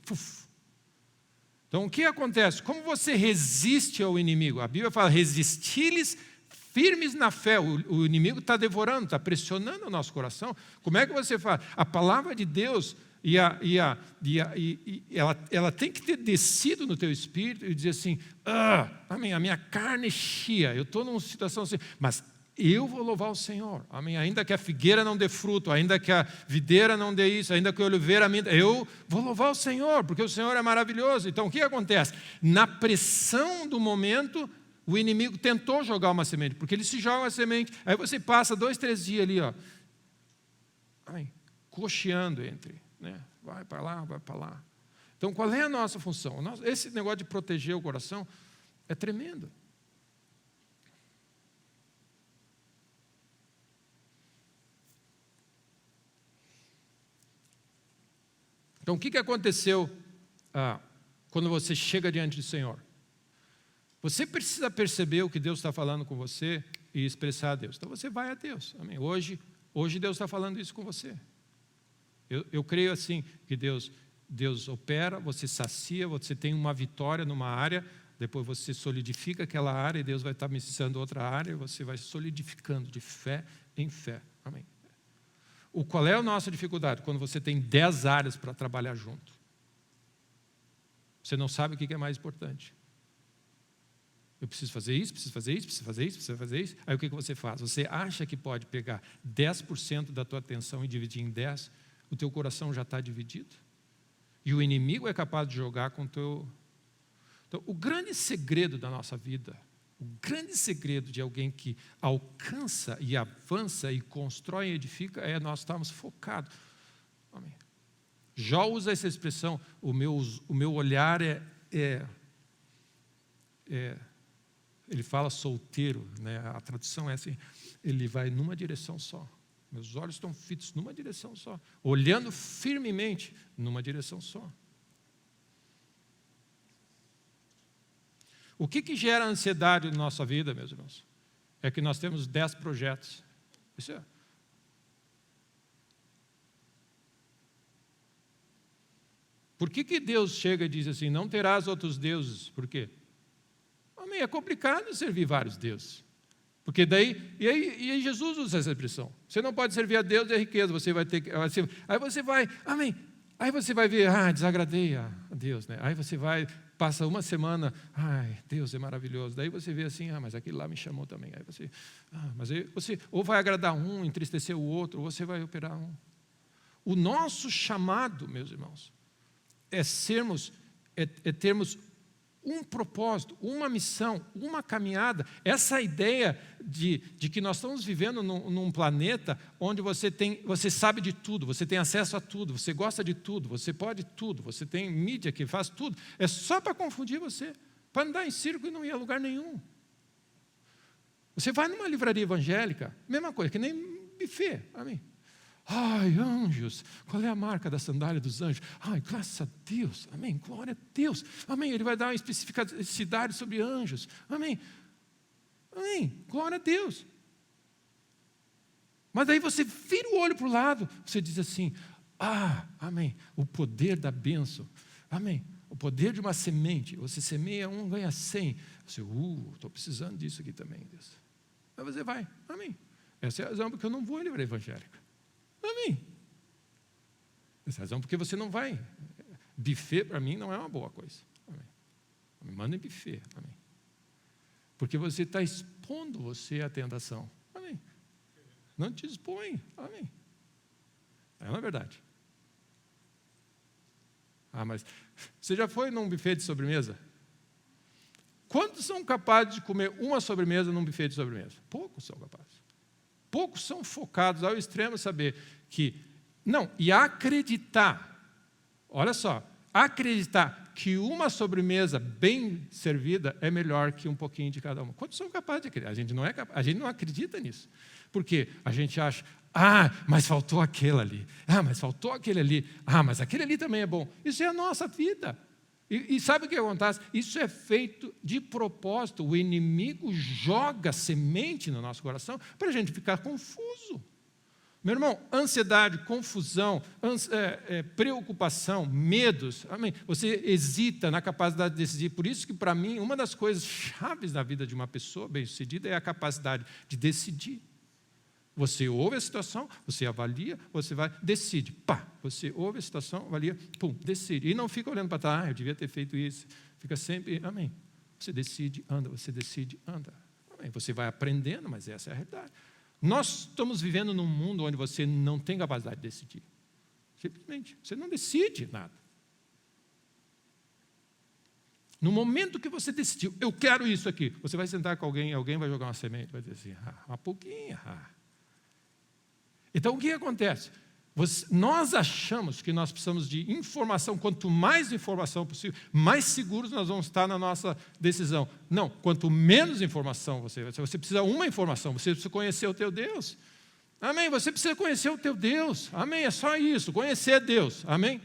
Então, o que acontece? Como você resiste ao inimigo? A Bíblia fala, resisti-lhes firmes na fé. O inimigo está devorando, está pressionando o nosso coração. Como é que você faz? A palavra de Deus, ela tem que ter descido no teu espírito e dizer assim, amém, a minha carne é chia, eu estou numa situação assim, mas eu vou louvar o Senhor, amém, ainda que a figueira não dê fruto, ainda que a videira não dê isso, ainda que a oliveira minta, eu vou louvar o Senhor, porque o Senhor é maravilhoso. Então o que acontece? Na pressão do momento, o inimigo tentou jogar uma semente, porque ele se joga uma semente, aí você passa 2, 3 dias ali, amém, cocheando entre, né? Vai para lá, vai para lá. Então qual é a nossa função? Esse negócio de proteger o coração é tremendo. Então, o que aconteceu quando você chega diante do Senhor? Você precisa perceber o que Deus está falando com você e expressar a Deus. Então, você vai a Deus. Amém? Hoje Deus está falando isso com você. Eu creio assim, que Deus opera, você sacia, você tem uma vitória numa área, depois você solidifica aquela área e Deus vai estar ministrando outra área e você vai solidificando de fé em fé. Amém? Qual é a nossa dificuldade? Quando você tem 10 áreas para trabalhar junto. Você não sabe o que é mais importante. Eu preciso fazer isso, preciso fazer isso, preciso fazer isso, preciso fazer isso. Aí o que você faz? Você acha que pode pegar 10% da tua atenção e dividir em 10%, o teu coração já está dividido. E o inimigo é capaz de jogar com o teu... Então, o grande segredo da nossa vida, o grande segredo de alguém que alcança e avança e constrói e edifica é nós estarmos focados. Amém. Jó usa essa expressão, o meu olhar ele fala solteiro, né? A tradução é assim, ele vai numa direção só. Meus olhos estão fitos numa direção só, olhando firmemente numa direção só. O que gera ansiedade na nossa vida, meus irmãos? É que nós temos 10 projetos. Isso é. Por que Deus chega e diz assim, não terás outros deuses? Por quê? Amém, é complicado servir vários deuses. Porque daí, e aí Jesus usa essa expressão. Você não pode servir a Deus e a riqueza, você vai ter que... Aí você vai, amém, aí você vai ver, desagradei a Deus, né? Aí você vai... Passa uma semana, Deus é maravilhoso. Daí você vê assim, mas aquele lá me chamou também. Aí você, mas aí você ou vai agradar um, entristecer o outro, ou você vai operar um. O nosso chamado, meus irmãos, é termos um propósito, uma missão, uma caminhada. Essa ideia de que nós estamos vivendo num planeta onde você sabe de tudo, você tem acesso a tudo, você gosta de tudo, você pode tudo, você tem mídia que faz tudo, é só para confundir você, para andar em círculo e não ir a lugar nenhum. Você vai numa livraria evangélica, mesma coisa, que nem buffet, amém? Ai, anjos, qual é a marca da sandália dos anjos? Ai, graças a Deus, amém, glória a Deus, amém, ele vai dar uma especificidade sobre anjos, amém, amém, glória a Deus. Mas aí você vira o olho para o lado, você diz assim, amém, o poder da bênção, amém, o poder de uma semente, você semeia 1, ganha 100, você, estou precisando disso aqui também, Deus. Aí você vai, amém, essa é a razão porque eu não vou em livraria evangélica. Amém. Essa é a razão porque você não vai. Buffet, para mim, não é uma boa coisa. Amém. Me manda em buffet. Amém. Porque você está expondo você à tentação. Amém. Não te expõe. Amém. Não é verdade. Mas você já foi num buffet de sobremesa? Quantos são capazes de comer uma sobremesa num buffet de sobremesa? Poucos são capazes. Poucos são focados ao extremo saber que... Não, e acreditar, olha só, acreditar que uma sobremesa bem servida é melhor que um pouquinho de cada uma. Quantos são capazes de acreditar? A gente não acredita nisso. Porque a gente acha, mas faltou aquele ali. Mas faltou aquele ali. Mas aquele ali também é bom. Isso é a nossa vida. E sabe o que acontece? Isso é feito de propósito. O inimigo joga semente no nosso coração para a gente ficar confuso. Meu irmão, ansiedade, confusão, preocupação, medos, amém? Você hesita na capacidade de decidir. Por isso que, para mim, uma das coisas chaves na vida de uma pessoa bem-sucedida é a capacidade de decidir. Você ouve a situação, você avalia, você vai, decide. Você ouve a situação, avalia, decide. E não fica olhando para trás, eu devia ter feito isso. Fica sempre, amém. Você decide, anda, você decide, anda. Amém. Você vai aprendendo, mas essa é a realidade. Nós estamos vivendo num mundo onde você não tem capacidade de decidir. Simplesmente, você não decide nada. No momento que você decidiu, eu quero isso aqui, você vai sentar com alguém vai jogar uma semente, vai dizer assim, uma pouquinha, Então, o que acontece? Nós achamos que nós precisamos de informação. Quanto mais informação possível, mais seguros nós vamos estar na nossa decisão. Não, quanto menos informação você precisa uma informação, você precisa conhecer o teu Deus. Amém? Você precisa conhecer o teu Deus. Amém? É só isso, conhecer Deus. Amém?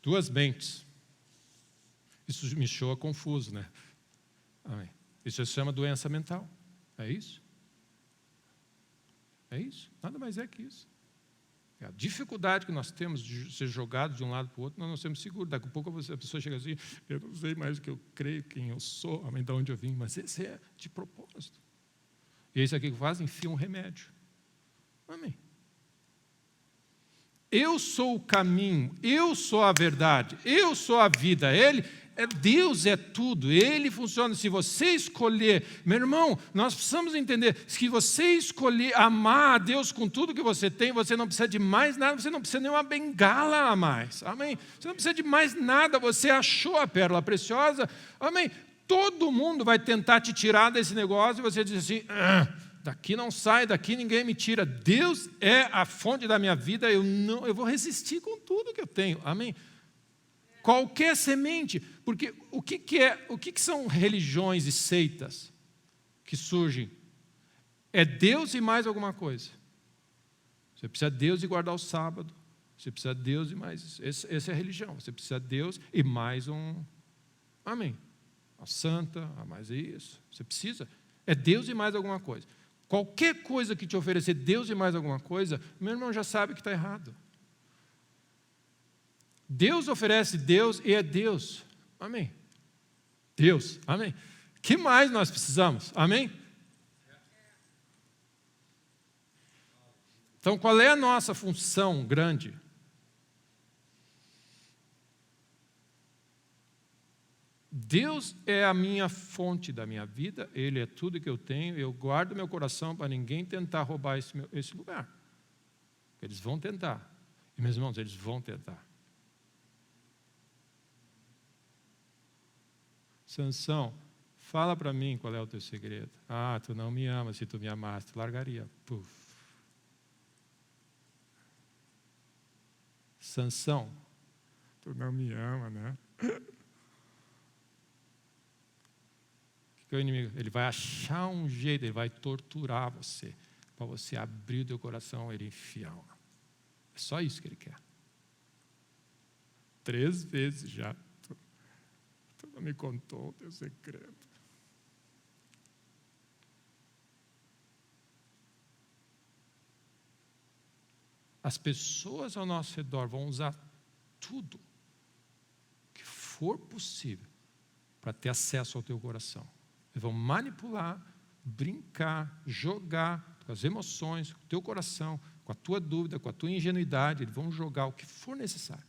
Duas mentes. Isso me soa confuso, né? Amém. Isso se chama doença mental. É isso? É isso? Nada mais é que isso. É a dificuldade que nós temos de ser jogados de um lado para o outro, nós não somos seguros. Daqui a pouco a pessoa chega assim, eu não sei mais o que eu creio, quem eu sou, amém, de onde eu vim, mas esse é de propósito. E esse aqui que faz, enfia um remédio. Amém. Eu sou o caminho, eu sou a verdade, eu sou a vida. Deus é tudo, Ele funciona. Se você escolher, meu irmão, nós precisamos entender, se você escolher amar a Deus com tudo que você tem, você não precisa de mais nada, você não precisa nem uma bengala a mais, amém? Você não precisa de mais nada, você achou a pérola preciosa, amém? Todo mundo vai tentar te tirar desse negócio e você diz assim, daqui não sai, daqui ninguém me tira. Deus é a fonte da minha vida, eu vou resistir com tudo que eu tenho. Amém? Qualquer semente, porque o que são religiões e seitas que surgem? É Deus e mais alguma coisa. Você precisa de Deus e guardar o sábado. Você precisa de Deus e mais. Essa é a religião. Você precisa de Deus e mais um. Amém. A santa, a mais isso. Você precisa. É Deus e mais alguma coisa. Qualquer coisa que te oferecer Deus e mais alguma coisa, meu irmão já sabe que está errado. Deus oferece Deus e é Deus. Amém. Deus. Amém. O que mais nós precisamos? Amém. Então, qual é a nossa função grande? Deus é a minha fonte da minha vida, Ele é tudo que eu tenho, eu guardo meu coração para ninguém tentar roubar esse lugar. Eles vão tentar. E, meus irmãos, eles vão tentar. Sansão, fala para mim qual é o teu segredo. Ah, tu não me amas, se tu me amasse, tu largaria. Puf. Sansão, tu não me ama, né? O inimigo, ele vai achar um jeito, ele vai torturar você, para você abrir o teu coração, ele enfiar. É só isso que ele quer. 3 vezes já. Tu não me contou o teu segredo. As pessoas ao nosso redor vão usar tudo que for possível para ter acesso ao teu coração. Eles vão manipular, brincar, jogar com as emoções, com o teu coração, com a tua dúvida, com a tua ingenuidade. Eles vão jogar o que for necessário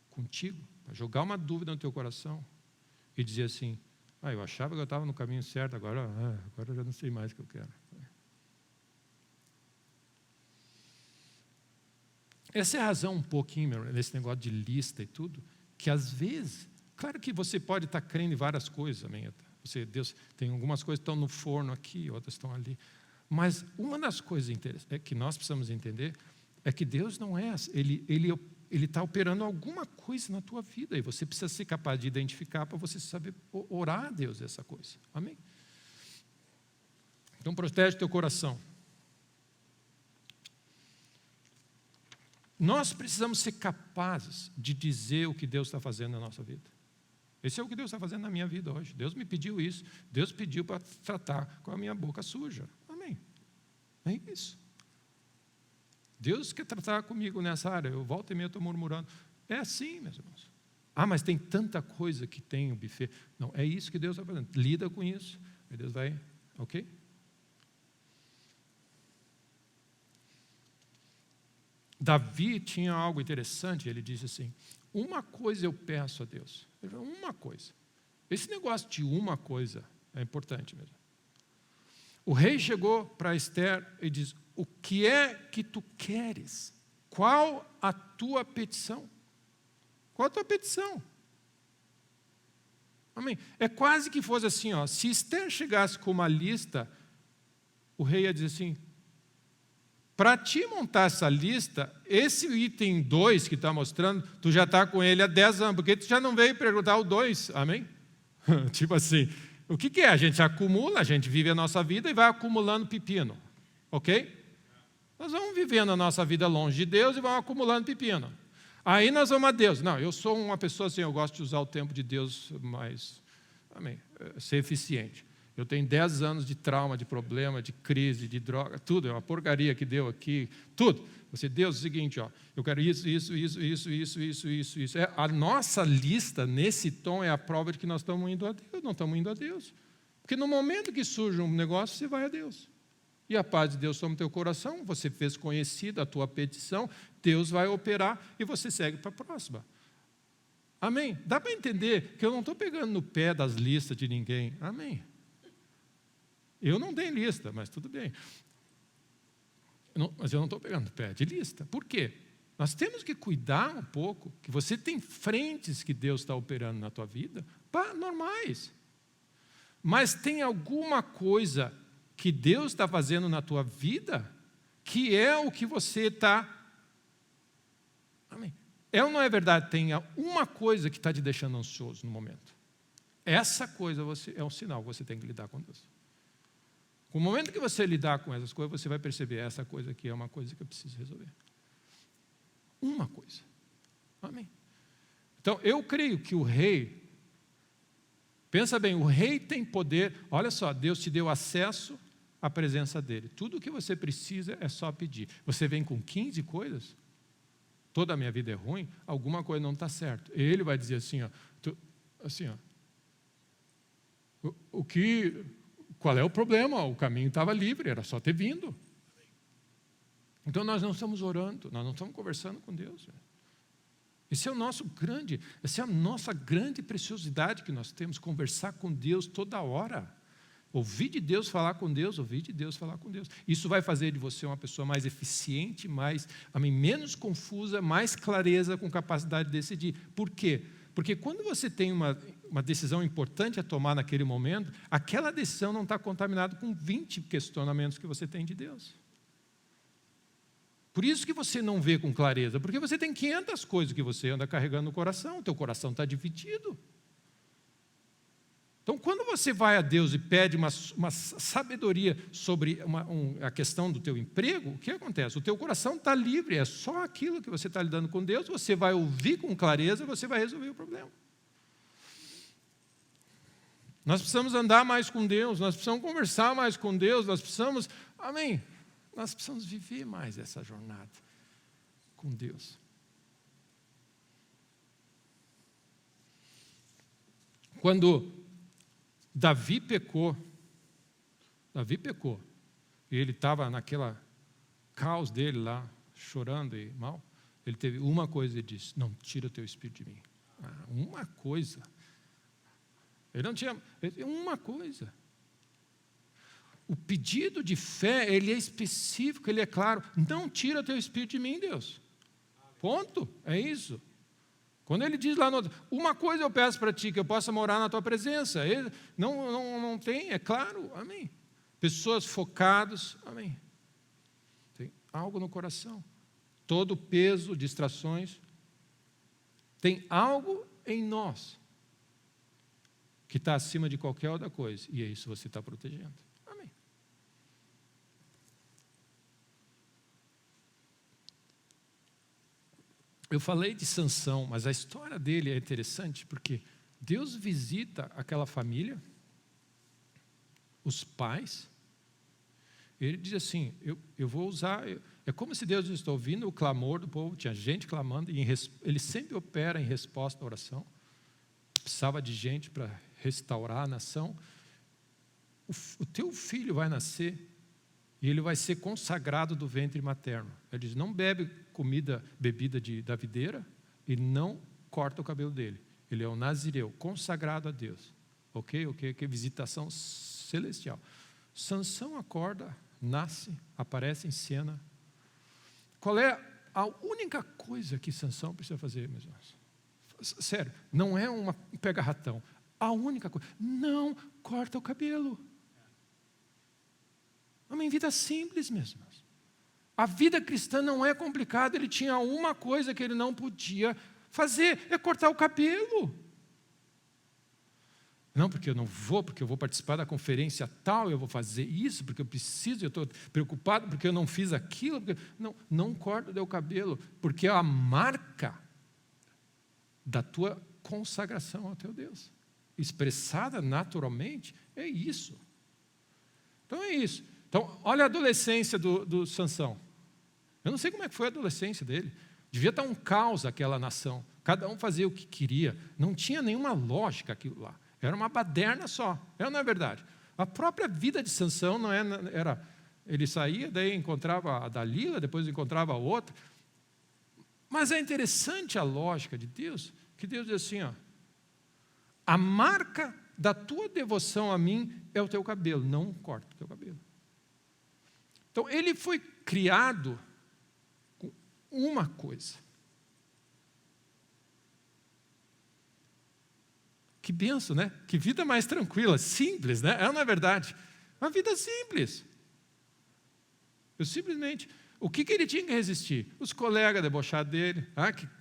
contigo, para jogar uma dúvida no teu coração e dizer assim, eu achava que eu estava no caminho certo, agora eu já não sei mais o que eu quero. Essa é a razão um pouquinho, nesse negócio de lista e tudo, que às vezes, claro que você pode estar crendo em várias coisas, amém? Deus, tem algumas coisas que estão no forno aqui, outras estão ali. Mas uma das coisas interessantes que nós precisamos entender é que Deus não é, Ele está operando alguma coisa na tua vida e você precisa ser capaz de identificar para você saber orar a Deus essa coisa. Amém? Então protege teu coração. Nós precisamos ser capazes de dizer o que Deus está fazendo na nossa vida. Esse é o que Deus está fazendo na minha vida hoje. Deus me pediu isso. Deus pediu para tratar com a minha boca suja. Amém. É isso. Deus quer tratar comigo nessa área. Eu volto e meio estou murmurando. É assim, meus irmãos. Mas tem tanta coisa que tem o buffet. Não, é isso que Deus está fazendo. Lida com isso. E Deus vai, ok? Davi tinha algo interessante. Ele disse assim, uma coisa eu peço a Deus. Ele falou, uma coisa. Esse negócio de uma coisa é importante mesmo. O rei chegou para Esther e disse, o que é que tu queres? Qual a tua petição? Qual a tua petição? Amém? É quase que fosse assim, se Esther chegasse com uma lista, o rei ia dizer assim, para te montar essa lista, esse item 2 que está mostrando, tu já está com ele há 10 anos, porque tu já não veio perguntar o 2, amém? Tipo assim, o que é? A gente acumula, a gente vive a nossa vida e vai acumulando pepino, ok? Nós vamos vivendo a nossa vida longe de Deus e vamos acumulando pepino. Aí nós vamos a Deus. Não, eu sou uma pessoa assim, eu gosto de usar o tempo de Deus mais, amém, ser eficiente. Eu tenho 10 anos de trauma, de problema, de crise, de droga, tudo, é uma porcaria que deu aqui, tudo. Você, Deus, é o seguinte, eu quero isso. A nossa lista, nesse tom, é a prova de que nós estamos indo a Deus, não estamos indo a Deus. Porque no momento que surge um negócio, você vai a Deus. E a paz de Deus toma o teu coração, você fez conhecida a tua petição, Deus vai operar e você segue para a próxima. Amém? Dá para entender que eu não estou pegando no pé das listas de ninguém. Amém? Eu não tenho lista, mas tudo bem. Mas eu não estou pegando pé de lista. Por quê? Nós temos que cuidar um pouco, que você tem frentes que Deus está operando na tua vida, normais. Mas tem alguma coisa que Deus está fazendo na tua vida, que é o que você está... Amém? É ou não é verdade? Tem uma coisa que está te deixando ansioso no momento. Essa coisa é um sinal que você tem que lidar com Deus. No momento que você lidar com essas coisas, você vai perceber, essa coisa aqui é uma coisa que eu preciso resolver. Uma coisa. Amém? Então, eu creio que o rei, pensa bem, o rei tem poder, olha só, Deus te deu acesso à presença dele. Tudo o que você precisa é só pedir. Você vem com 15 coisas, toda a minha vida é ruim, alguma coisa não está certo. Ele vai dizer assim, qual é o problema? O caminho estava livre, era só ter vindo. Então nós não estamos orando, nós não estamos conversando com Deus. Essa é a nossa grande preciosidade que nós temos, conversar com Deus toda hora. Ouvir de Deus, falar com Deus, ouvir de Deus, falar com Deus. Isso vai fazer de você uma pessoa mais eficiente, menos confusa, mais clareza, com capacidade de decidir. Por quê? Porque quando você tem uma decisão importante a tomar naquele momento, aquela decisão não está contaminada com 20 questionamentos que você tem de Deus. Por isso que você não vê com clareza, porque você tem 500 coisas que você anda carregando no coração, o teu coração está dividido. Então, quando você vai a Deus e pede uma sabedoria sobre a questão do teu emprego, o que acontece? O teu coração está livre, é só aquilo que você está lidando com Deus, você vai ouvir com clareza, você vai resolver o problema. Nós precisamos andar mais com Deus, nós precisamos conversar mais com Deus, nós precisamos, amém? Nós precisamos viver mais essa jornada com Deus. Quando Davi pecou, e ele estava naquela caos dele lá, chorando e mal, ele teve uma coisa e disse: não, tira o teu espírito de mim. Uma coisa. Ele uma coisa. O pedido de fé, ele é específico, ele é claro. Não tira o teu espírito de mim, Deus. Ponto, é isso. Quando ele diz lá, uma coisa eu peço para ti, que eu possa morar na tua presença. Ele não tem, é claro, amém. Pessoas focadas, amém. Tem algo no coração. Todo peso, distrações. Tem algo em nós que está acima de qualquer outra coisa. E é isso que você está protegendo. Amém. Eu falei de Sansão, mas a história dele é interessante porque Deus visita aquela família, os pais, ele diz assim, eu vou usar, é como se Deus está ouvindo o clamor do povo, tinha gente clamando, e ele sempre opera em resposta à oração, precisava de gente para restaurar a nação. O teu filho vai nascer e ele vai ser consagrado do ventre materno. Ele diz, não bebe bebida da videira e não corta o cabelo dele. Ele é um nazireu, consagrado a Deus. Ok? Visitação celestial. Sansão acorda, nasce, aparece em cena. Qual é a única coisa que Sansão precisa fazer, meus irmãos? Sério, não é um pega-ratão. A única coisa, não corta o cabelo. É uma vida simples, meus irmãos. A vida cristã não é complicada, ele tinha uma coisa que ele não podia fazer, é cortar o cabelo. Não, porque eu vou participar da conferência tal, eu vou fazer isso, porque eu preciso, eu estou preocupado porque eu não fiz aquilo. Não corta o teu cabelo, porque é a marca da tua consagração ao teu Deus. Expressada naturalmente, é isso. Então é isso. Então, olha a adolescência do Sansão. Eu não sei como é que foi a adolescência dele. Devia estar um caos aquela nação. Cada um fazia o que queria. Não tinha nenhuma lógica aquilo lá. Era uma baderna só. Não é verdade? A própria vida de Sansão não era... Ele saía, daí encontrava a Dalila, depois encontrava a outra. Mas é interessante a lógica de Deus, que Deus diz assim, ó, a marca da tua devoção a mim é o teu cabelo, não corta o teu cabelo. Então, ele foi criado com uma coisa. Que benção, né? Que vida mais tranquila, simples, né? Não é verdade? Uma vida simples. Eu simplesmente... O que ele tinha que resistir? Os colegas debochados dele.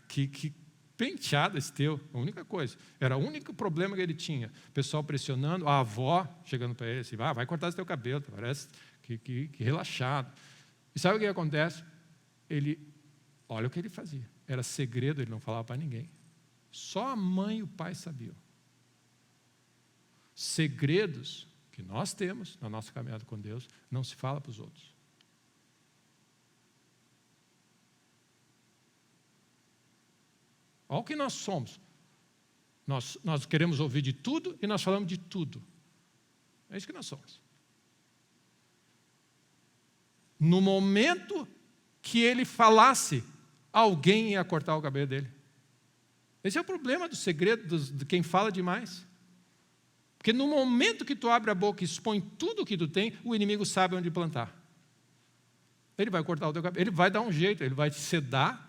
Que penteado esse teu. A única coisa. Era o único problema que ele tinha. O pessoal pressionando, a avó chegando para ele assim, vai cortar esse teu cabelo, parece que relaxado. E sabe o que acontece? Olha o que ele fazia. Era segredo, ele não falava para ninguém. Só a mãe e o pai sabiam. Segredos que nós temos na nossa caminhada com Deus, não se fala para os outros. Olha o que nós somos. Nós queremos ouvir de tudo e nós falamos de tudo. É isso que nós somos. No momento que ele falasse, alguém ia cortar o cabelo dele. Esse é o problema do segredo de quem fala demais. Porque no momento que tu abre a boca e expõe tudo o que tu tem, o inimigo sabe onde plantar. Ele vai cortar o teu cabelo, ele vai dar um jeito, ele vai te sedar,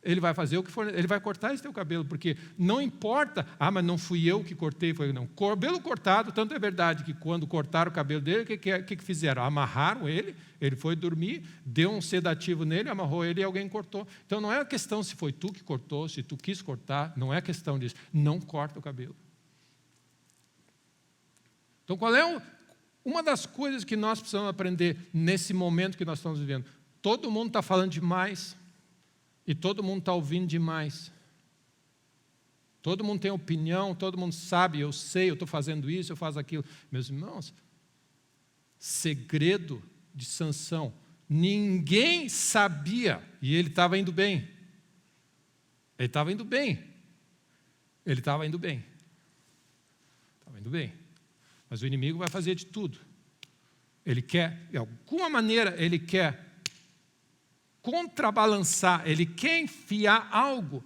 ele vai fazer o que for, ele vai cortar esse teu cabelo, porque não importa, mas não fui eu que cortei, foi não. Cabelo cortado, tanto é verdade que quando cortaram o cabelo dele, o que fizeram? Amarraram ele foi dormir, deu um sedativo nele, amarrou ele e alguém cortou. Então não é a questão se foi tu que cortou, se tu quis cortar, não é questão disso, não corta o cabelo. Então qual é uma das coisas que nós precisamos aprender nesse momento que nós estamos vivendo? Todo mundo está falando demais. E todo mundo está ouvindo demais. Todo mundo tem opinião, todo mundo sabe, eu sei, eu estou fazendo isso, eu faço aquilo. Meus irmãos, segredo de Sansão, ninguém sabia, e ele estava indo bem. Ele estava indo bem. Ele estava indo bem. Estava indo bem. Mas o inimigo vai fazer de tudo. Ele quer, de alguma maneira, ele quer contrabalançar, ele quer enfiar algo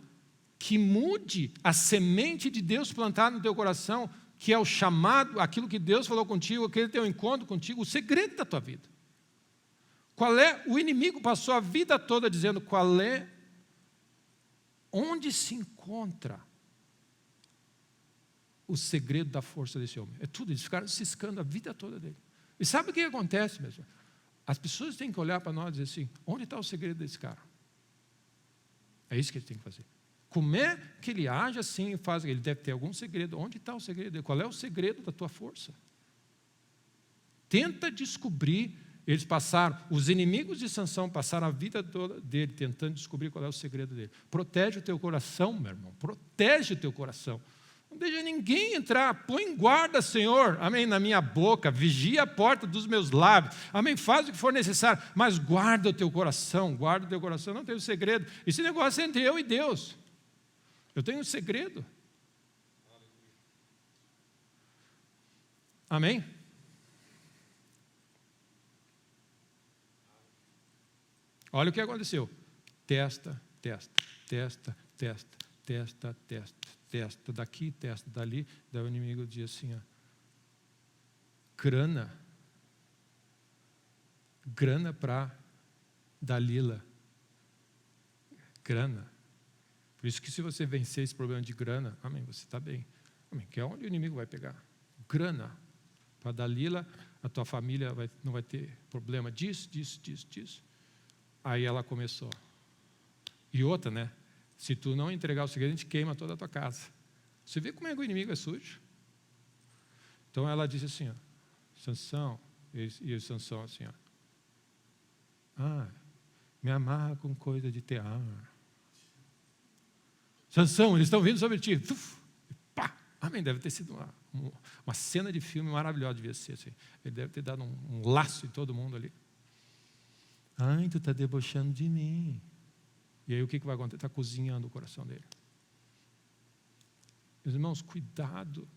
que mude a semente de Deus plantada no teu coração, que é o chamado, aquilo que Deus falou contigo, aquele teu encontro contigo, o segredo da tua vida. Qual é? O inimigo passou a vida toda dizendo qual é, onde se encontra o segredo da força desse homem. É tudo, eles ficaram ciscando a vida toda dele. E sabe o que acontece, mesmo? As pessoas têm que olhar para nós e dizer assim, onde está o segredo desse cara? É isso que ele tem que fazer. Como é que ele age assim e faz? Ele deve ter algum segredo. Onde está o segredo dele? Qual é o segredo da tua força? Tenta descobrir. Eles passaram, os inimigos de Sansão passaram a vida toda dele tentando descobrir qual é o segredo dele. Protege o teu coração, meu irmão. Protege o teu coração. Não deixa ninguém entrar, põe guarda, Senhor, amém, na minha boca, vigia a porta dos meus lábios, amém, faz o que for necessário, mas guarda o teu coração, não tem segredo, esse negócio é entre eu e Deus, eu tenho um segredo, amém? Olha o que aconteceu, testa, daqui, testa dali, daí o inimigo diz assim, grana para Dalila, grana, por isso que se você vencer esse problema de grana, amém, você está bem, amém, que é onde o inimigo vai pegar, grana para Dalila, a tua família não vai ter problema disso, aí ela começou, e outra, né, se tu não entregar o segredo, a gente queima toda a tua casa. Você vê como é que o inimigo é sujo? Então ela disse assim, Sansão, e o Sansão assim, me amarra com coisa de tear. Sansão, eles estão vindo sobre ti. Pá, amém, deve ter sido uma cena de filme maravilhosa, devia ser assim. Ele deve ter dado um laço em todo mundo ali. Tu está debochando de mim. E aí o que vai acontecer? Está cozinhando o coração dele. Meus irmãos, cuidado.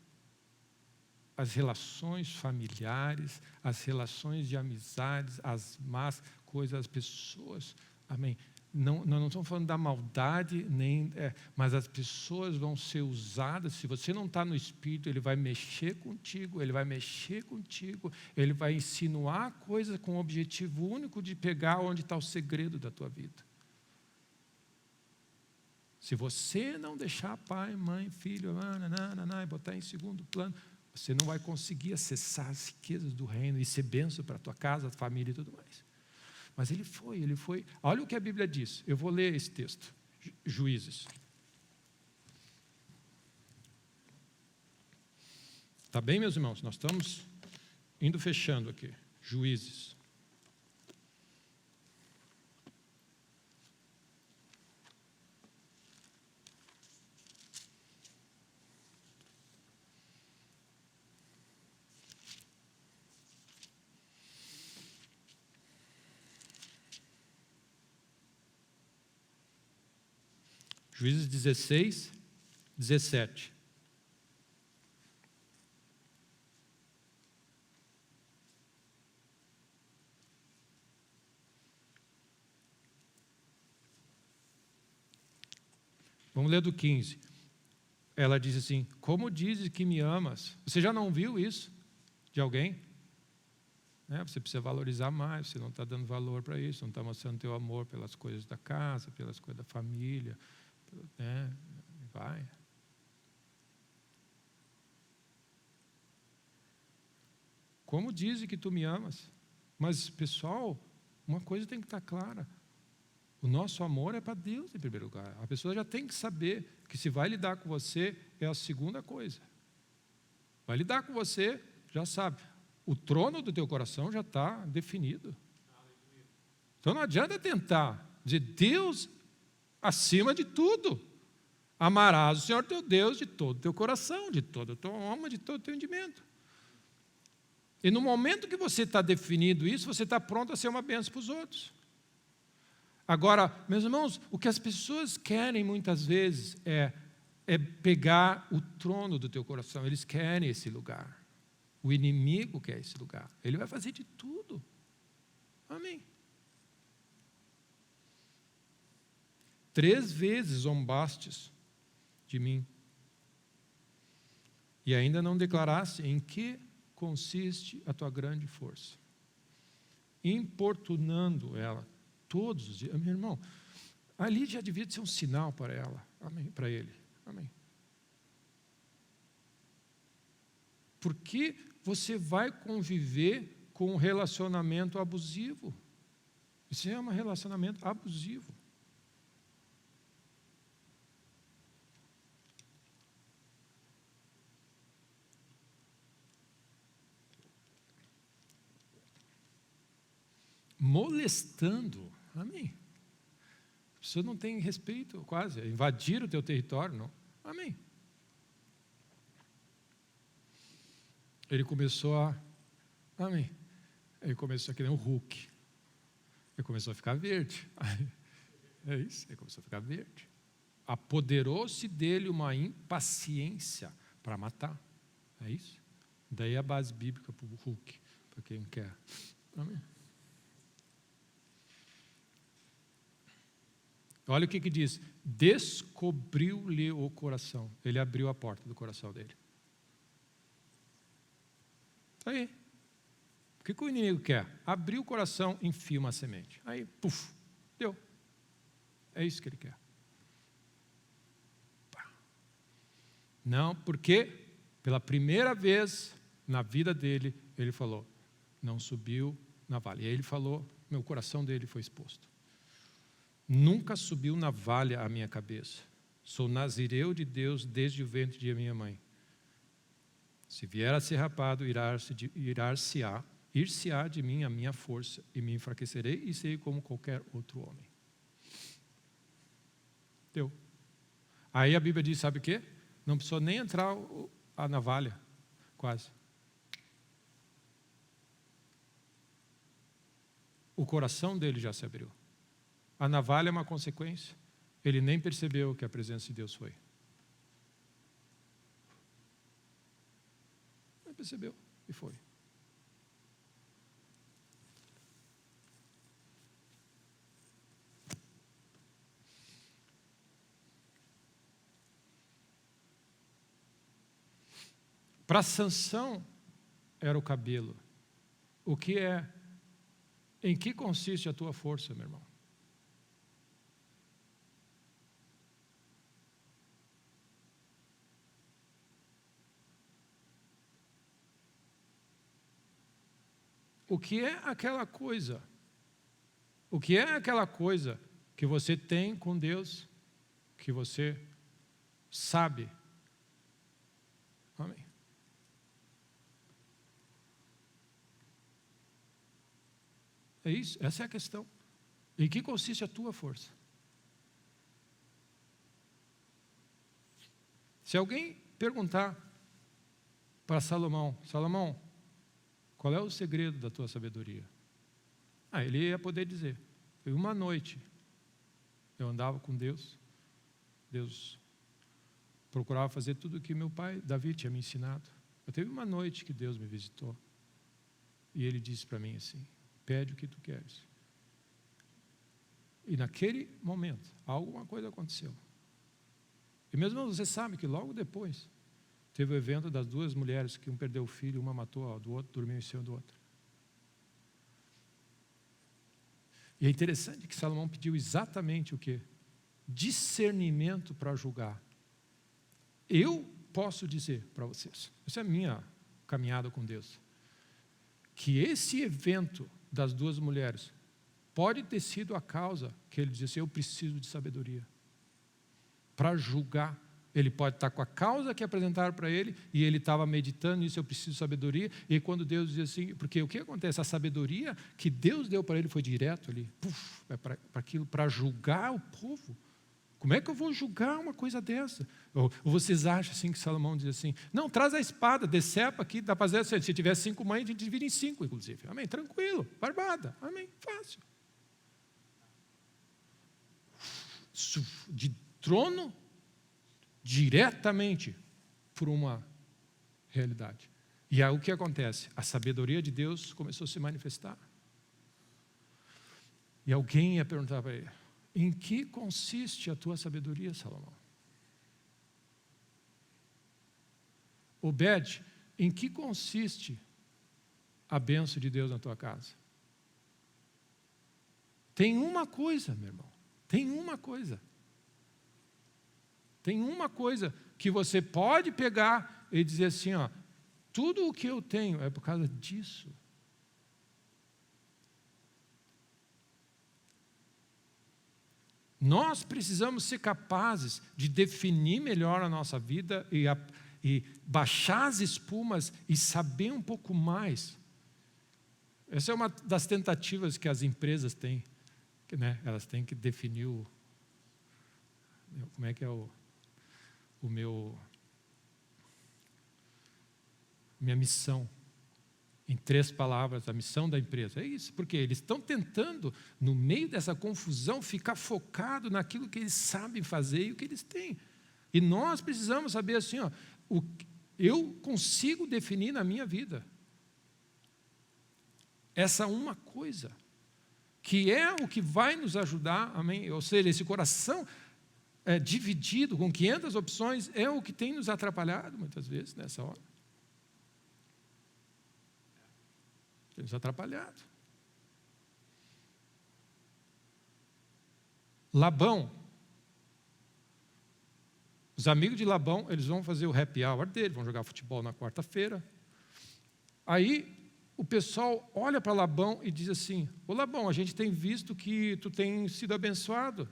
As relações familiares, as relações de amizades, as más coisas, as pessoas, amém. Nós não estamos falando da maldade, mas as pessoas vão ser usadas. Se você não está no Espírito, ele vai mexer contigo, ele vai insinuar coisas com o objetivo único de pegar onde está o segredo da tua vida. Se você não deixar pai, mãe, filho, e botar em segundo plano, você não vai conseguir acessar as riquezas do reino e ser bênção para a tua casa, família e tudo mais. Mas ele foi. Olha o que a Bíblia diz. Eu vou ler esse texto. Juízes. Está bem, meus irmãos? Nós estamos indo fechando aqui. Juízes. Juízes 16, 17. Vamos ler do 15. Ela diz assim: como dizes que me amas? Você já não viu isso de alguém? Você precisa valorizar mais, você não está dando valor para isso, não está mostrando teu amor pelas coisas da casa, pelas coisas da família, vai. Como dizes que tu me amas? Mas, pessoal, uma coisa tem que estar clara. O nosso amor é para Deus em primeiro lugar. A pessoa já tem que saber que se vai lidar com você é a segunda coisa. Vai lidar com você, já sabe. O trono do teu coração já está definido. Então não adianta tentar dizer Deus acima de tudo. Amarás o Senhor teu Deus de todo o teu coração, de toda a tua alma, de todo o teu entendimento. E no momento que você está definido isso, você está pronto a ser uma bênção para os outros. Agora, meus irmãos, o que as pessoas querem muitas vezes é pegar o trono do teu coração. Eles querem esse lugar. O inimigo quer esse lugar. Ele vai fazer de tudo. Amém. 3 vezes zombastes de mim. E ainda não declaraste em que consiste a tua grande força. Importunando ela todos os dias. Meu irmão, ali já devia ser um sinal para ela. Amém. Para ele. Amém. Porque você vai conviver com um relacionamento abusivo. Isso é um relacionamento abusivo. Molestando. Amém. A pessoa não tem respeito, quase. Invadir o teu território, não. Amém. Ele começou a... Amém. Ele começou a querer um Hulk. Ele começou a ficar verde. É isso, ele começou a ficar verde. Apoderou-se dele uma impaciência para matar. É isso. Daí a base bíblica para o Hulk, para quem quer. Amém. Olha o que diz. Descobriu-lhe o coração. Ele abriu a porta do coração dele. Está aí. O que o inimigo quer? Abrir o coração, enfia uma semente. Aí, puf, deu. É isso que ele quer. Não, porque pela primeira vez na vida dele, ele falou, não subiu navalha. E aí ele falou, meu coração dele foi exposto. Nunca subiu navalha à minha cabeça. Sou nazireu de Deus desde o ventre de minha mãe. Se vier a ser rapado, ir-se-á de mim a minha força, e me enfraquecerei e serei como qualquer outro homem. Deu. Aí a Bíblia diz, sabe o quê? Não precisou nem entrar a navalha, quase. O coração dele já se abriu. A navalha é uma consequência. Ele nem percebeu que a presença de Deus foi. Não percebeu e foi. Para Sansão era o cabelo. O que é? Em que consiste a tua força, meu irmão? O que é aquela coisa? O que é aquela coisa que você tem com Deus, que você sabe? Amém. É isso, essa é a questão. Em que consiste a tua força? Se alguém perguntar para Salomão, Salomão, qual é o segredo da tua sabedoria? Ele ia poder dizer, foi uma noite, eu andava com Deus, Deus procurava fazer tudo o que meu pai, Davi, tinha me ensinado. Eu teve uma noite que Deus me visitou, e ele disse para mim assim, pede o que tu queres. E naquele momento, alguma coisa aconteceu. E mesmo você sabe que logo depois teve o evento das duas mulheres que um perdeu o filho, uma matou a do outro, dormiu em cima do outro. E é interessante que Salomão pediu exatamente o quê? Discernimento para julgar. Eu posso dizer para vocês, essa é a minha caminhada com Deus, que esse evento das duas mulheres pode ter sido a causa que ele disse, eu preciso de sabedoria para julgar. Ele pode estar com a causa que apresentaram para ele, e ele estava meditando nisso, eu preciso de sabedoria, e quando Deus diz assim, porque o que acontece? A sabedoria que Deus deu para ele foi direto ali, para aquilo, para julgar o povo. Como é que eu vou julgar uma coisa dessa? Ou vocês acham assim que Salomão diz assim, não, traz a espada, decepa aqui, dá para fazer assim, se tiver 5 mães, a gente divide em 5, inclusive. Amém? Tranquilo, barbada, amém, fácil. De trono diretamente por uma realidade. E aí o que acontece? A sabedoria de Deus começou a se manifestar. E alguém ia perguntar para ele, em que consiste a tua sabedoria, Salomão? Obed, em que consiste a bênção de Deus na tua casa? Tem uma coisa, meu irmão, tem uma coisa. Tem uma coisa que você pode pegar e dizer assim, ó, tudo o que eu tenho é por causa disso. Nós precisamos ser capazes de definir melhor a nossa vida e baixar as espumas e saber um pouco mais. Essa é uma das tentativas que as empresas têm, né? Elas têm que definir como é que é minha missão, em 3 palavras, a missão da empresa. É isso, porque eles estão tentando, no meio dessa confusão, ficar focado naquilo que eles sabem fazer e o que eles têm. E nós precisamos saber assim, ó, eu consigo definir na minha vida essa uma coisa, que é o que vai nos ajudar, amém? Ou seja, esse coração dividido com 500 opções é o que tem nos atrapalhado muitas vezes nessa hora. Tem nos atrapalhado. Labão. Os amigos de Labão, eles vão fazer o happy hour dele, vão jogar futebol na quarta-feira. Aí o pessoal olha para Labão e diz assim, ô Labão, a gente tem visto que tu tem sido abençoado.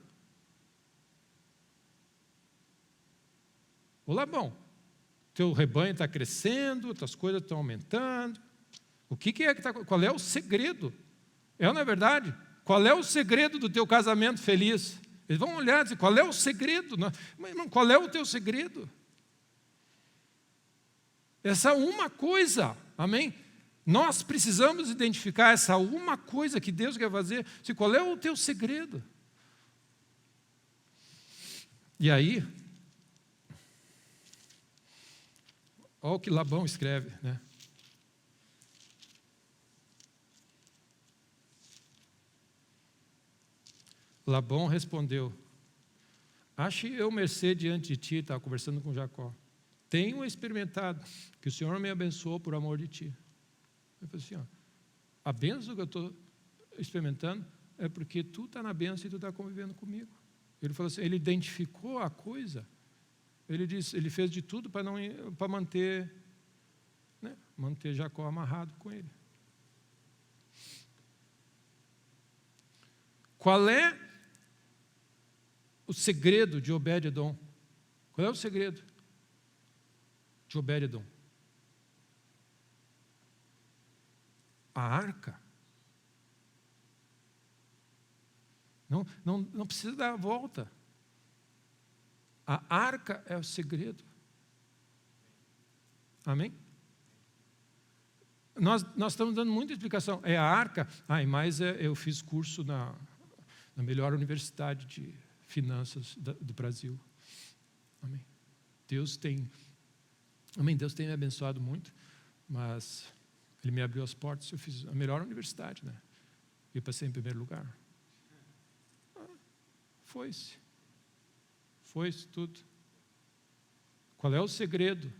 Ô Labão, teu rebanho está crescendo, tuas coisas estão aumentando. O que é que está? Qual é o segredo? Não é verdade? Qual é o segredo do teu casamento feliz? Eles vão olhar e dizer, qual é o segredo? Mas, irmão, qual é o teu segredo? Essa uma coisa, amém? Nós precisamos identificar essa uma coisa que Deus quer fazer. Qual é o teu segredo? E aí, olha o que Labão escreve, né? Labão respondeu, ache eu mercê diante de ti, estava conversando com Jacó, tenho experimentado que o Senhor me abençoou por amor de ti. Eu falei assim, ó, a bênção que eu estou experimentando é porque tu está na bênção e tu está convivendo comigo. Ele falou assim, ele identificou a coisa, ele disse, ele fez de tudo para manter Jacó amarrado com ele. Qual é o segredo de Obed-edom? Qual é o segredo de Obed-edom? A arca. Não precisa dar a volta. A arca é o segredo. Amém? Nós estamos dando muita explicação. É a arca. Mas eu fiz curso na melhor universidade de finanças do Brasil. Amém. Deus tem me abençoado muito, mas Ele me abriu as portas, eu fiz a melhor universidade, né? E passei em primeiro lugar. Foi-se tudo. Qual é o segredo?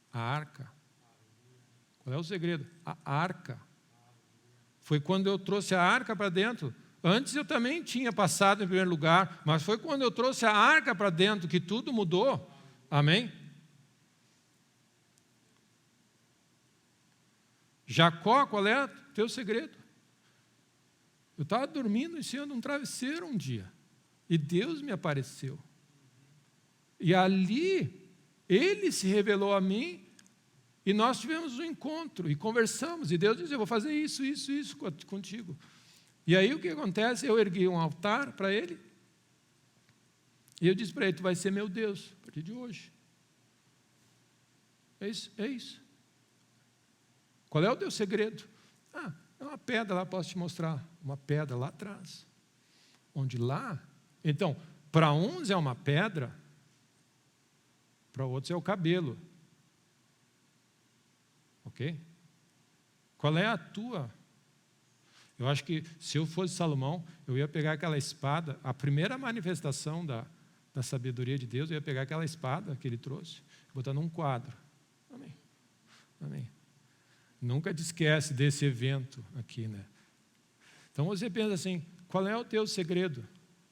A arca. Qual é o segredo? A arca. Foi quando eu trouxe a arca para dentro. Antes eu também tinha passado em primeiro lugar, mas foi quando eu trouxe a arca para dentro que tudo mudou. Amém? Jacó, qual é o teu segredo? Eu estava dormindo em cima de um travesseiro um dia, e Deus me apareceu. E ali, Ele se revelou a mim, e nós tivemos um encontro, e conversamos, e Deus disse, eu vou fazer isso contigo. E aí o que acontece? Eu ergui um altar para Ele, e eu disse para Ele, tu vai ser meu Deus, a partir de hoje. É isso. Qual é o teu segredo? É uma pedra lá, posso te mostrar. Uma pedra lá atrás. Onde lá... Então, para uns é uma pedra, para outros é o cabelo. Ok? Qual é a tua? Eu acho que se eu fosse Salomão, eu ia pegar aquela espada, a primeira manifestação da sabedoria de Deus, eu ia pegar aquela espada que ele trouxe, botar num quadro. Amém. Amém. Nunca te esquece desse evento aqui, né? Então você pensa assim, qual é o teu segredo?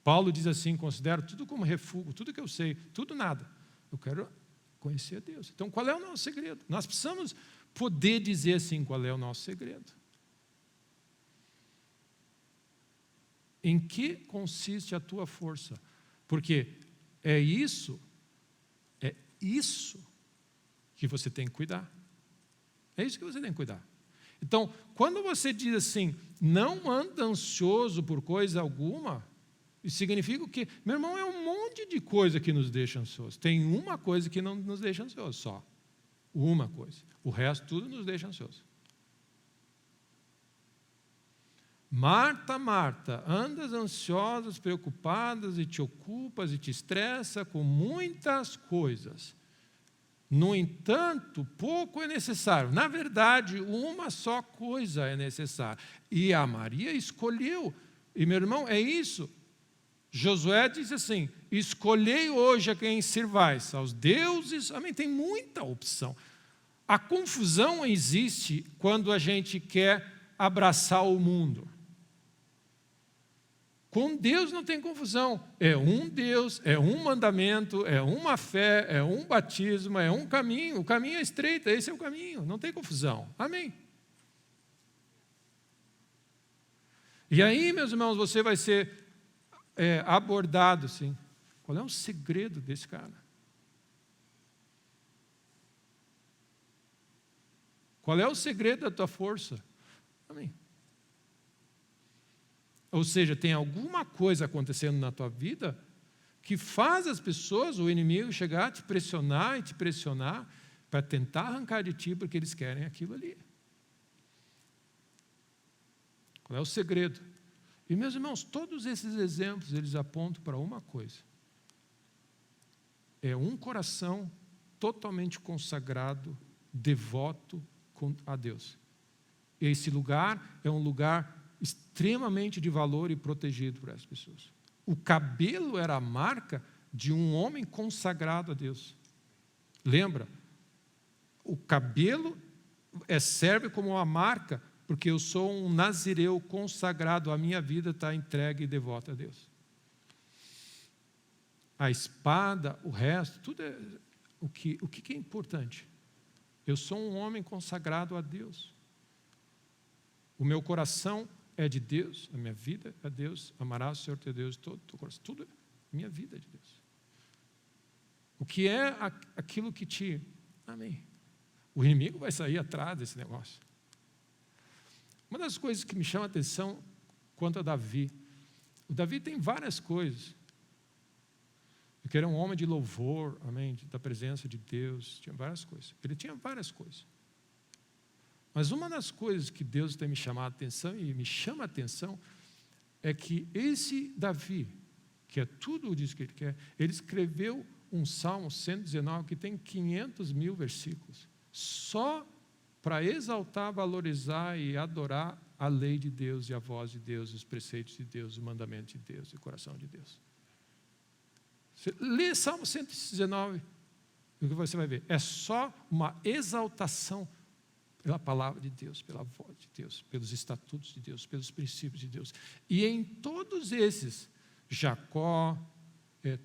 Paulo diz assim, considero tudo como refúgio, tudo que eu sei, tudo nada. Eu quero conhecer a Deus. Então qual é o nosso segredo? Nós precisamos poder dizer assim, qual é o nosso segredo. Em que consiste a tua força? Porque é isso que você tem que cuidar. É isso que você tem que cuidar. Então, quando você diz assim, não anda ansioso por coisa alguma, isso significa que, meu irmão, é um monte de coisa que nos deixa ansiosos. Tem uma coisa que não nos deixa ansiosos, só. Uma coisa. O resto tudo nos deixa ansiosos. Marta, Marta, andas ansiosas, preocupadas e te ocupas e te estressa com muitas coisas. No entanto, pouco é necessário. Na verdade, uma só coisa é necessária. E a Maria escolheu. E, meu irmão, é isso. Josué diz assim, escolhei hoje a quem sirvais, aos deuses. Amém, tem muita opção. A confusão existe quando a gente quer abraçar o mundo. Com Deus não tem confusão. É um Deus, é um mandamento, é uma fé, é um batismo, é um caminho. O caminho é estreito, esse é o caminho. Não tem confusão. Amém. E aí, meus irmãos, você vai ser abordado assim. Qual é o segredo desse cara? Qual é o segredo da tua força? Amém. Ou seja, tem alguma coisa acontecendo na tua vida que faz as pessoas, o inimigo, chegar a te pressionar para tentar arrancar de ti porque eles querem aquilo ali. Qual é o segredo? E, meus irmãos, todos esses exemplos, eles apontam para uma coisa. É um coração totalmente consagrado, devoto a Deus. Esse lugar é um lugar extremamente de valor e protegido por essas pessoas. O cabelo era a marca de um homem consagrado a Deus. Lembra? O cabelo serve como uma marca, porque eu sou um nazireu consagrado, a minha vida está entregue e devota a Deus. A espada, o resto, tudo é o que é importante. Eu sou um homem consagrado a Deus. O meu coração é de Deus, a minha vida é de Deus, amarás o Senhor teu Deus de todo o teu coração, tudo é minha vida é de Deus. O que é aquilo que te... Amém. O inimigo vai sair atrás desse negócio. Uma das coisas que me chama a atenção quanto a Davi, o Davi tem várias coisas. Porque era um homem de louvor, amém, da presença de Deus, tinha várias coisas. Ele tinha várias coisas. Mas uma das coisas que Deus tem me chamado a atenção, e me chama a atenção, é que esse Davi, que é tudo isso que ele quer, ele escreveu um Salmo 119 que tem 500.000 versículos, só para exaltar, valorizar e adorar a lei de Deus e a voz de Deus, os preceitos de Deus, o mandamento de Deus e o coração de Deus. Você lê Salmo 119, o que você vai ver? É só uma exaltação pela palavra de Deus, pela voz de Deus, pelos estatutos de Deus, pelos princípios de Deus. E em todos esses, Jacó,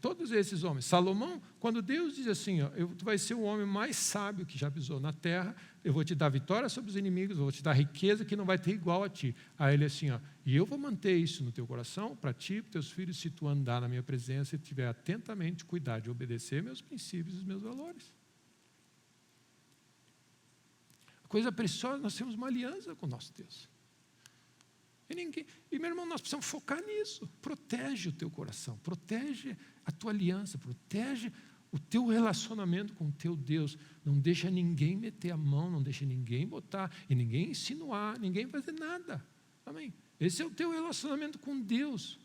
todos esses homens, Salomão, quando Deus diz assim, tu vai ser o homem mais sábio que já pisou na terra, eu vou te dar vitória sobre os inimigos, eu vou te dar riqueza que não vai ter igual a ti. Aí ele assim, e eu vou manter isso no teu coração, para ti e para teus filhos, se tu andar na minha presença e tiver atentamente cuidar de obedecer meus princípios e os meus valores. Coisa preciosa, nós temos uma aliança com o nosso Deus. E meu irmão, nós precisamos focar nisso. Protege o teu coração, protege a tua aliança, protege o teu relacionamento com o teu Deus. Não deixa ninguém meter a mão, não deixa ninguém botar, e ninguém insinuar, ninguém fazer nada. Amém? Esse é o teu relacionamento com Deus,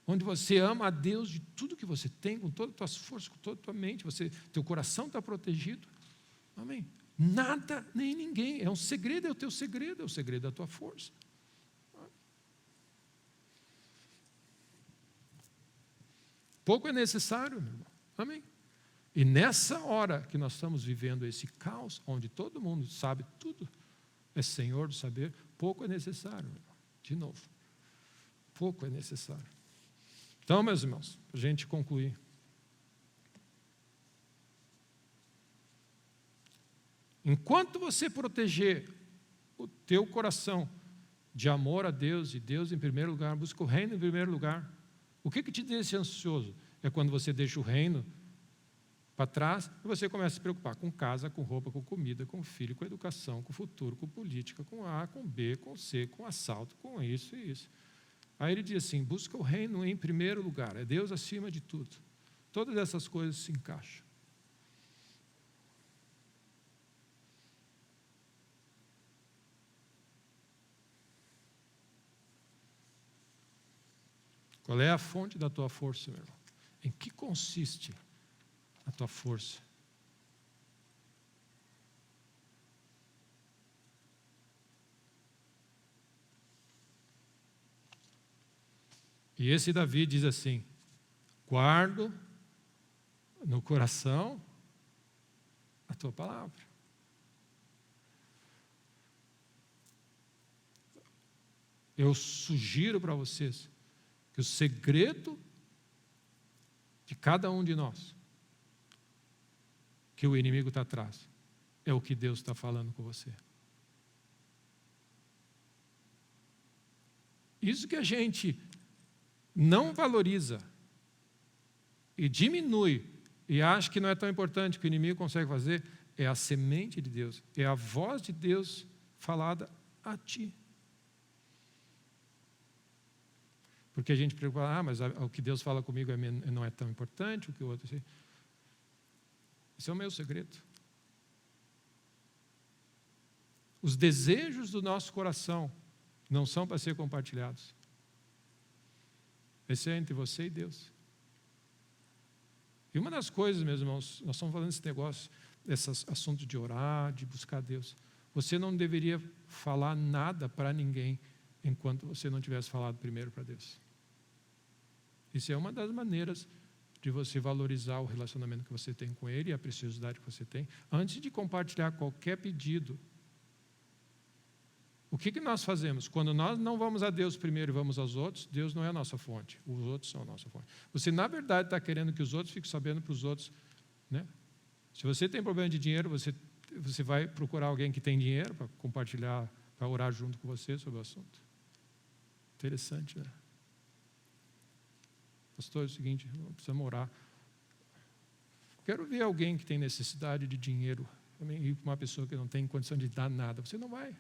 onde você ama a Deus de tudo que você tem, com todas as tuas forças, com toda a tua mente, teu coração está protegido. Amém? Nada, nem ninguém. É um segredo, é o teu segredo, é o segredo da tua força. Pouco é necessário, meu irmão. Amém? E nessa hora que nós estamos vivendo esse caos, onde todo mundo sabe tudo, é senhor do saber, pouco é necessário, meu irmão. De novo, pouco é necessário. Então, meus irmãos, para a gente concluir. Enquanto você proteger o teu coração de amor a Deus, e Deus em primeiro lugar, busca o reino em primeiro lugar, o que te deixa ansioso? É quando você deixa o reino para trás e você começa a se preocupar com casa, com roupa, com comida, com filho, com educação, com futuro, com política, com A, com B, com C, com assalto, com isso e isso. Aí ele diz assim, busca o reino em primeiro lugar, é Deus acima de tudo. Todas essas coisas se encaixam. Qual é a fonte da tua força, meu irmão? Em que consiste a tua força? E esse Davi diz assim, guardo no coração a tua palavra. Eu sugiro para vocês que o segredo de cada um de nós, que o inimigo está atrás, é o que Deus está falando com você. Isso que a gente não valoriza e diminui e acha que não é tão importante, que o inimigo consegue fazer, é a semente de Deus, é a voz de Deus falada a ti. Porque a gente preocupa, mas o que Deus fala comigo não é tão importante, o que o outro... Assim. Esse é o meu segredo. Os desejos do nosso coração não são para ser compartilhados. Esse é entre você e Deus. E uma das coisas, meus irmãos, nós estamos falando desse negócio, esse assunto de orar, de buscar Deus. Você não deveria falar nada para ninguém enquanto você não tivesse falado primeiro para Deus. Isso é uma das maneiras de você valorizar o relacionamento que você tem com Ele e a preciosidade que você tem. Antes de compartilhar qualquer pedido, o que nós fazemos? Quando nós não vamos a Deus primeiro e vamos aos outros, Deus não é a nossa fonte, os outros são a nossa fonte. Você, na verdade, está querendo que os outros fiquem sabendo para os outros, né? Se você tem problema de dinheiro, você vai procurar alguém que tem dinheiro para compartilhar, para orar junto com você sobre o assunto. Interessante, né? Pastor, é o seguinte, precisamos orar. Quero ver alguém que tem necessidade de dinheiro, e uma pessoa que não tem condição de dar nada. Você não vai.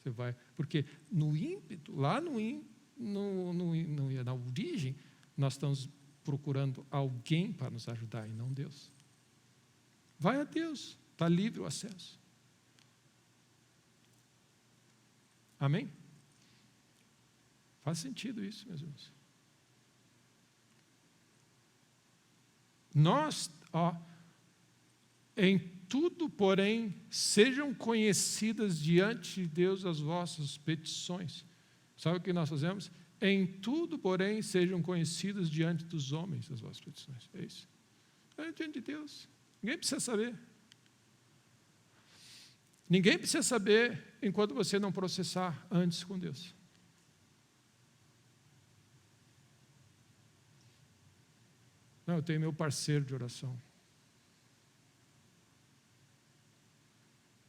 Você vai. Porque no ímpeto, lá na origem, nós estamos procurando alguém para nos ajudar e não Deus. Vai a Deus, está livre o acesso. Amém? Faz sentido isso, meus irmãos. Nós, em tudo, porém, sejam conhecidas diante de Deus as vossas petições. Sabe o que nós fazemos? Em tudo, porém, sejam conhecidas diante dos homens as vossas petições. É isso. É diante de Deus. Ninguém precisa saber. Ninguém precisa saber enquanto você não processar antes com Deus. Não, eu tenho meu parceiro de oração.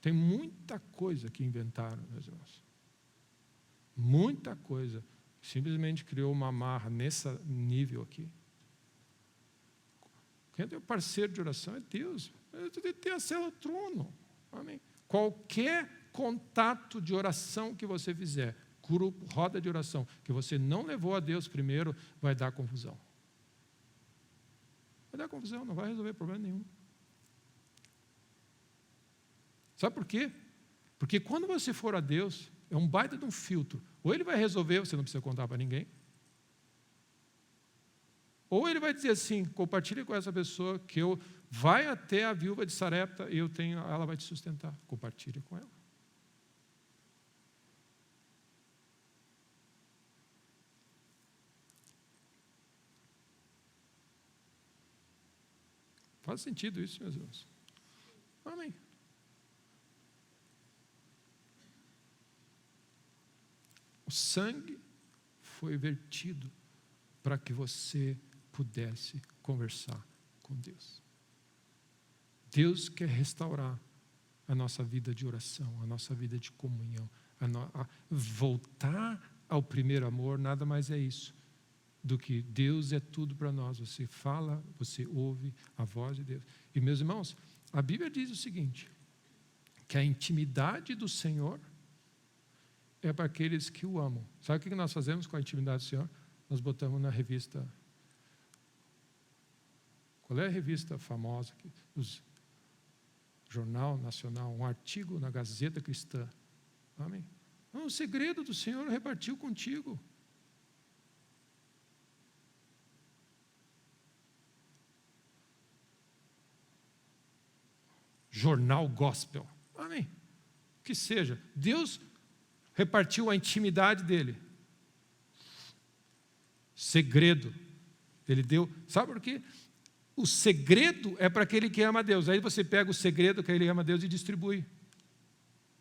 Tem muita coisa que inventaram, meus irmãos. Muita coisa. Simplesmente criou uma amarra nesse nível aqui. Quem é o parceiro de oração é Deus. Eu tenho que ter acesso ao trono. Amém. Qualquer contato de oração que você fizer, grupo, roda de oração, que você não levou a Deus primeiro, vai dar confusão. Vai dar confusão, não vai resolver problema nenhum. Sabe por quê? Porque quando você for a Deus, é um baita de um filtro. Ou Ele vai resolver, você não precisa contar para ninguém. Ou Ele vai dizer assim, compartilhe com essa pessoa que eu vai até a viúva de Sarepta e ela vai te sustentar. Compartilhe com ela. Faz sentido isso, meus irmãos? Amém. O sangue foi vertido para que você pudesse conversar com Deus. Deus quer restaurar a nossa vida de oração, a nossa vida de comunhão, voltar ao primeiro amor. Nada mais é isso do que Deus é tudo para nós. Você fala, você ouve a voz de Deus. E meus irmãos, a Bíblia diz o seguinte, que a intimidade do Senhor é para aqueles que o amam. Sabe o que nós fazemos com a intimidade do Senhor? Nós botamos na revista. Qual é a revista famosa aqui? Jornal Nacional, um artigo na Gazeta Cristã. Amém? Não, o segredo do Senhor repartiu contigo. Jornal Gospel. Amém? Que seja. Deus repartiu a intimidade dele. Segredo. Ele deu. Sabe por quê? O segredo é para aquele que ama a Deus. Aí você pega o segredo que ele ama a Deus e distribui.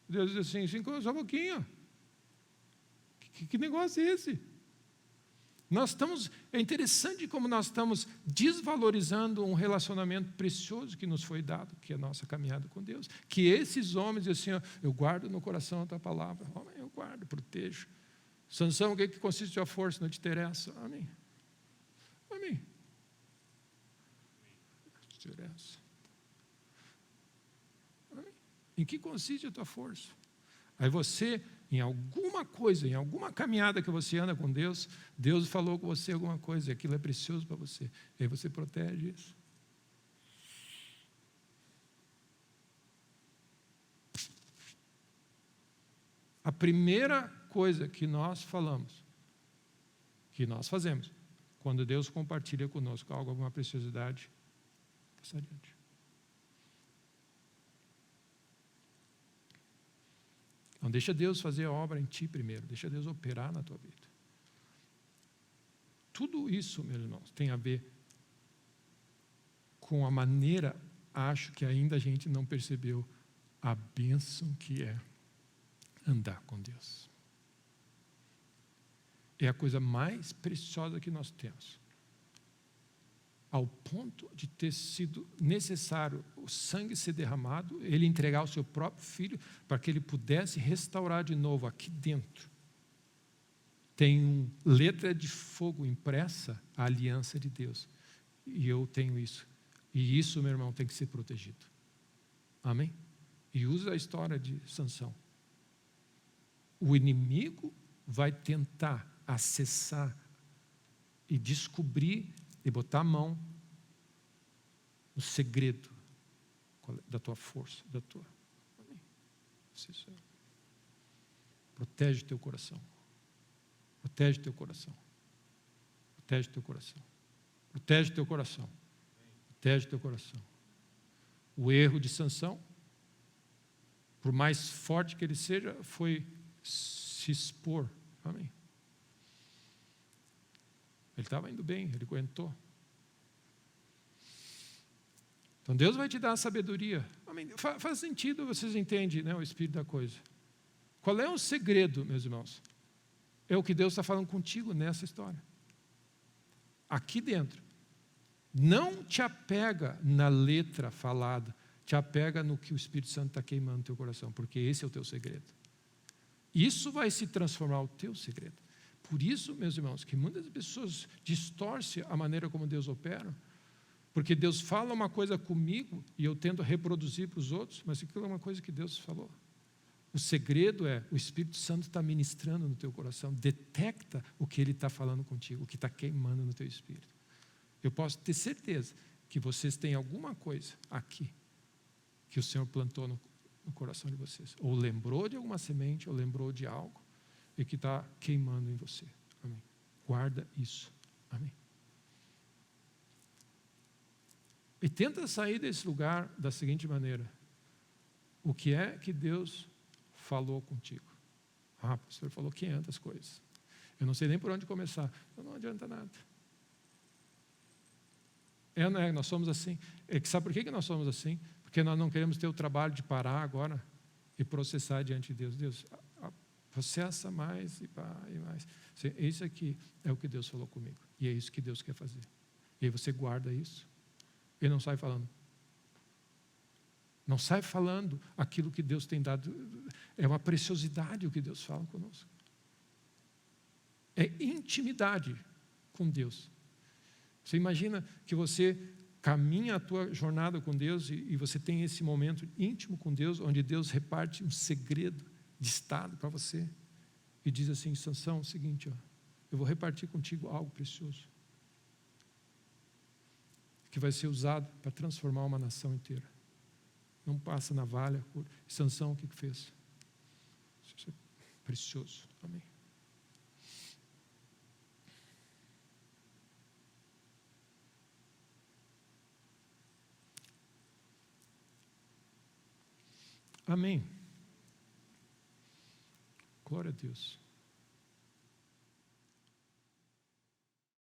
Deus diz assim, só um pouquinho. Que negócio é esse? É interessante como nós estamos desvalorizando um relacionamento precioso que nos foi dado, que é a nossa caminhada com Deus. Que esses homens dizem assim, eu guardo no coração a tua palavra. Amém, eu guardo, protejo. Sansão, o que consiste a força? Não te interessa. Amém. Amém. Não te interessa. Amém. Em que consiste a tua força? Aí você, em alguma coisa, em alguma caminhada que você anda com Deus, Deus falou com você alguma coisa, e aquilo é precioso para você. E aí você protege isso. A primeira coisa que nós falamos, que nós fazemos, quando Deus compartilha conosco algo, alguma preciosidade, passa adiante. Não deixa Deus fazer a obra em ti primeiro, deixa Deus operar na tua vida. Tudo isso, meus irmãos, tem a ver com a maneira, acho que ainda a gente não percebeu a bênção que é andar com Deus. É a coisa mais preciosa que nós temos. Ao ponto de ter sido necessário o sangue ser derramado, ele entregar o seu próprio filho para que ele pudesse restaurar de novo aqui dentro. Tem letra de fogo impressa a aliança de Deus. E eu tenho isso. E isso, meu irmão, tem que ser protegido. Amém? E usa a história de Sansão. O inimigo vai tentar acessar e descobrir e botar a mão no segredo da tua força, da tua. Amém. Protege teu coração. Protege teu coração. Protege teu coração. Protege teu coração. Protege teu coração. O erro de Sansão, por mais forte que ele seja, foi se expor. Amém. Ele estava indo bem, ele aguentou. Então Deus vai te dar a sabedoria. Amém. Faz sentido, vocês entendem, né, o espírito da coisa. Qual é o segredo, meus irmãos? É o que Deus está falando contigo nessa história. Aqui dentro. Não te apega na letra falada, te apega no que o Espírito Santo está queimando no teu coração, porque esse é o teu segredo. Isso vai se transformar o teu segredo. Por isso, meus irmãos, que muitas pessoas distorcem a maneira como Deus opera, porque Deus fala uma coisa comigo e eu tento reproduzir para os outros, mas aquilo é uma coisa que Deus falou. O segredo é, o Espírito Santo está ministrando no teu coração, detecta o que Ele está falando contigo, o que está queimando no teu espírito. Eu posso ter certeza que vocês têm alguma coisa aqui que o Senhor plantou no coração de vocês. Ou lembrou de alguma semente, ou lembrou de algo, e que está queimando em você. Amém. Guarda isso. Amém. E tenta sair desse lugar da seguinte maneira. O que é que Deus falou contigo? Ah, o pastor falou 500 coisas. Eu não sei nem por onde começar. Então não adianta nada. Não é? Nós somos assim. Sabe por que nós somos assim? Porque nós não queremos ter o trabalho de parar agora e processar diante de Deus. Deus, processa mais e mais. Isso aqui é o que Deus falou comigo. E é isso que Deus quer fazer. E aí você guarda isso. E não sai falando. Não sai falando aquilo que Deus tem dado. É uma preciosidade o que Deus fala conosco. É intimidade com Deus. Você imagina que você caminha a tua jornada com Deus e você tem esse momento íntimo com Deus, onde Deus reparte um segredo de estado para você e diz assim: Sansão, é o seguinte, eu vou repartir contigo algo precioso que vai ser usado para transformar uma nação inteira. Não passa navalha. Sansão, o que fez? Isso é precioso. Amém. Amém. Glória a Deus.